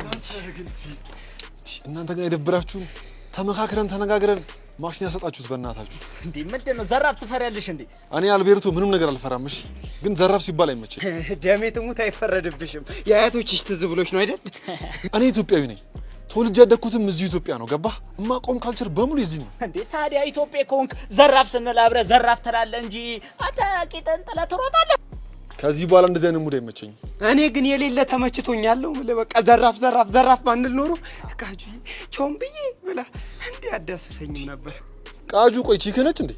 S16: እናንተ ግን የደብራችሁ ተመካክረን ተነጋግረን ማክሲን ያሰጣችሁት በእናታችሁ
S9: እንዴ ምንድነው ዘራፍ ትፈሪያለሽ እንዴ
S16: እኔ አልቤርቶ ምንም ነገር አልፈራም እሺ ግን ዘራፍ ሲባል አይመቸኝ
S5: ደሜ ትሙት አይፈረድብሽም የአያቶችሽ ትዝ ብሎሽ ነው አይደል
S16: እኔ ኢትዮጵያዊ ነኝ ተወልጄ ያደግኩትም እዚህ ኢትዮጵያ ነው ገባህ እማቆም ካልቸር በሙሉ እዚህ ነው
S9: እንዴ ታዲያ ኢትዮጵያ ኮንክ ዘራፍ ስንል አብረ ዘራፍ ትላለህ እንጂ አታቂጠን ጥላ ትሮጣለህ
S16: ከዚህ በኋላ እንደዚህ አይነት ሙድ አይመቸኝ
S5: እኔ ግን የሌለ ተመችቶኛለሁ በቃ ዘራፍ ማንል ኖሮ ቃጁ ቾምብዬ ብላ እንዴ አዳሰሰኝም ነበር
S16: ቃጁ ቆይ ቺክ ነች እንዴ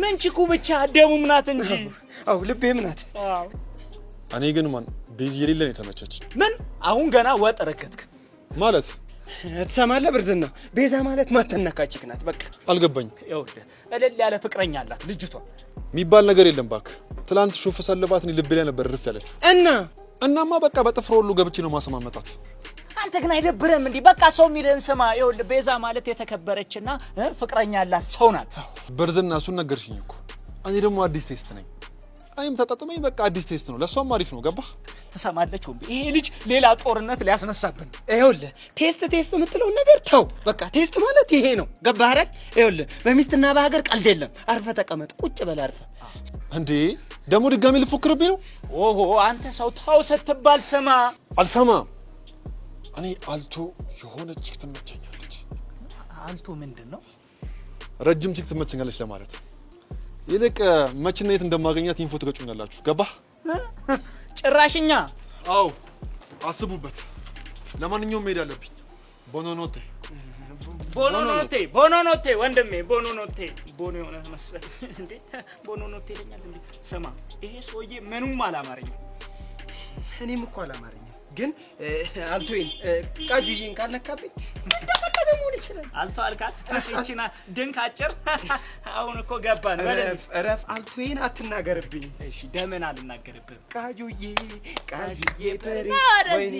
S9: ምን ቺኩ ብቻ ደሙም ናት እንጂ
S5: አው ልቤም ናት
S9: አው
S16: እኔ ግን ማን ቤዚ የሌለ ነው ተመቸች
S9: ምን አሁን ገና ወጥ ረከትክ
S16: ማለት
S5: ትሰማለህ ብርዝና ቤዛ ማለት ማተነካችክ ናት በቃ
S16: አልገባኝ
S9: ይኸውልህ እልል ያለ ፍቅረኛ አላት ልጅቷ
S16: የሚባል ነገር የለም ባክ ትላንት ሾፍ ሰለባት ነው ልብ ላይ ነበር ርፍ ያለችው እናማ በቃ በጥፍሮ ሁሉ ገብቼ ነው ማሰማመጣት
S9: አንተ ግን አይደብረም እንዴ በቃ ሰው የሚልን ስማ ይኸውልህ ቤዛ ማለት የተከበረችና ፍቅረኛ ያላት ሰው ናት
S16: በርዝና እሱን ነገርሽኝ እኮ እኔ ደግሞ አዲስ ቴስት ነኝ እኔም ተጣጣመኝ በቃ አዲስ ቴስት ነው ለሷም አሪፍ ነው ገባህ
S9: ተሰማለች ወንድ ይሄ ልጅ ሌላ ጦርነት ሊያስነሳብን
S5: ይኸውልህ ቴስት የምትለው ነገር ተው በቃ ቴስት ማለት ይሄ ነው ገባህ አይደል ይኸውልህ በሚስትና በሀገር ቀልድ የለም አርፈ ተቀመጥ ቁጭ በል አርፈ
S16: እንዴ ደሞ ድጋሚ ልፎክርብኝ ነው
S9: ኦሆ አንተ ሰው ታው ስትባል ስማ
S16: አልሰማ እኔ አልቶ የሆነ ቺክ ትመቸኛለች
S9: አልቶ ምንድነው
S16: ረጅም ቺክ ትመቸኛለች ለማለት ይልቅ መችና የት እንደማገኛት ኢንፎ ትገጩኛላችሁ ገባህ
S9: ጭራሽኛ
S16: አው አስቡበት ለማንኛውም መሄድ አለብኝ
S9: ቦኖኖቴ ወንድሜ ቦኖ የሆነ መሰል እንዴ ቦኖኖቴ ይለኛል እንዴ ስማ ይሄ ሰውዬ ምኑም አላማረኝም
S5: እኔም እኮ አላማረኝም ግን አልቶይን ቃጁዬን ካልነካብኝ እንደፈለገ መሆን ይችላል
S9: አልቶ አልካት እቺና ድንክ አጭር አሁን እኮ ገባን
S5: ረፍ አልቶይን አትናገርብኝ
S9: እሺ ደምን አልናገርብኝ
S5: ቃጁዬ ፐሪ ወይኔ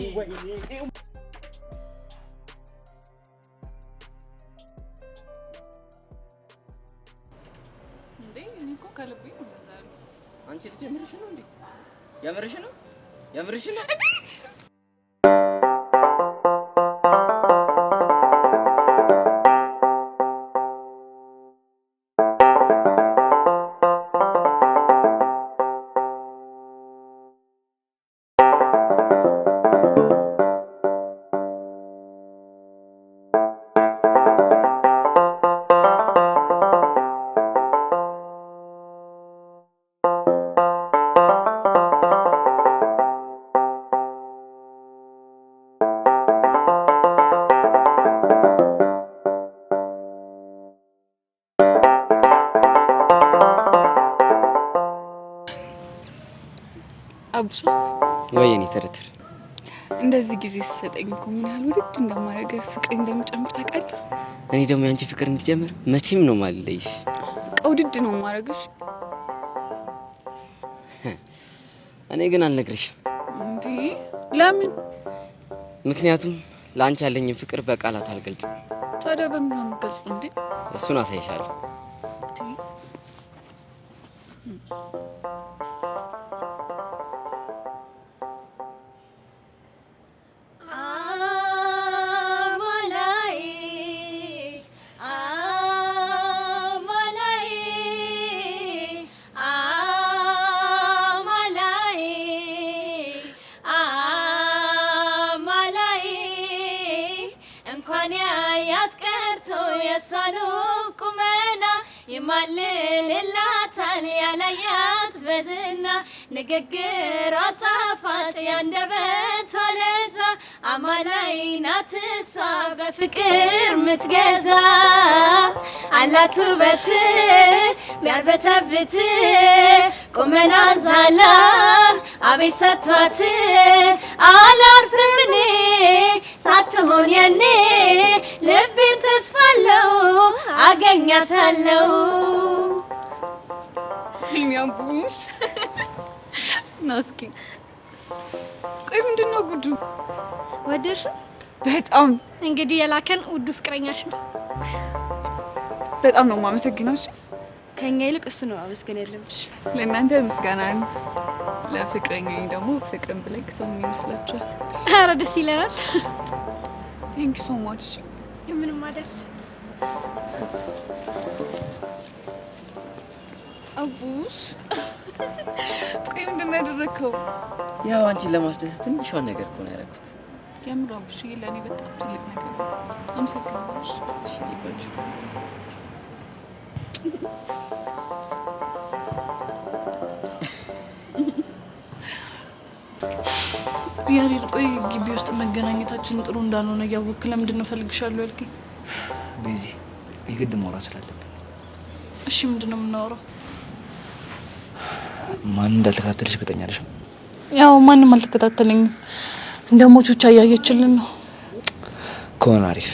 S12: ከልቤ ነው ማለት
S14: አንቺ ልጅ የምርሽ ነው
S12: አብሶ
S14: ወይኔ ተረተር
S12: እንደዚህ ጊዜ ሲሰጠኝ እኮ ምን ያህል ውድድ እንደማረገ ፍቅር እንደምጨምር ታውቃለህ
S14: እኔ ደግሞ ያንቺ ፍቅር እንዲጀምር መቼም ነው ማልለይሽ
S12: ቀውድድ ነው ማረግሽ
S14: እኔ ግን አልነግርሽም
S12: እንዴ ለምን
S14: ምክንያቱም ላንቺ ያለኝ ፍቅር በቃላት አልገልጽም
S12: ታዲያ በምን ነው የምገልጸው እንዴ
S14: እሱን አሳይሻለሁ
S15: ይማልልላታል ያላያት በዝና ንግግሯ ጣፋጭ ያንደበቷ ለዛ አማላይ ናት እሷ በፍቅር ምትገዛ አላት ውበት ሚያርበተብት ቁመና ዛላ አቤት ሰጥቷት አላርፍም እኔ ሳትሆን የኔ ልቤን ተስፋለው አገኛታለው
S12: ሚያምቡስ ናስኪ ቆይ ምንድነው ጉዱ?
S15: ወደድሽ?
S12: በጣም
S15: እንግዲህ የላከን ውዱ ፍቅረኛሽ ነው።
S12: በጣም ነው የማመሰግነው።
S7: ከኛ ይልቅ እሱ ነው አመስገን ያለብሽ።
S12: ለእናንተ ምስጋና ነው፣ ለፍቅረኛዬ ደግሞ ፍቅርን ብለቅ ሰው ምን ይመስላችኋል?
S15: ኧረ ደስ ይለናል።
S12: ቴንክ ዩ ሶ ማች።
S15: ምንም አይደል።
S12: አቡሽ ቆይ ምንድነው ያደረከው?
S14: ያው አንቺን ለማስደሰት ትንሿን ነገር እኮ ነው ያደረኩት።
S12: የምር አቡሽ ለኔ በጣም ትልቅ ነገር ነው። አመሰግናለሁ።
S14: እሺ ይባጭ
S2: ያሬድ ቆይ ግቢ ውስጥ መገናኘታችን ጥሩ እንዳልሆነ እያወቅህ ለምንድን ነው እፈልግሻለሁ ያልከኝ?
S14: ቤዚ የግድ ማውራት ስላለብን።
S2: እሺ ምንድን ነው የምናወራው?
S14: ማን እንዳልተከታተልሽ እርግጠኛ ነሽ?
S2: ያው ማንም አልተከታተለኝም። እንደ ሞቾች አያየችልን ነው
S14: ከሆነ አሪፍ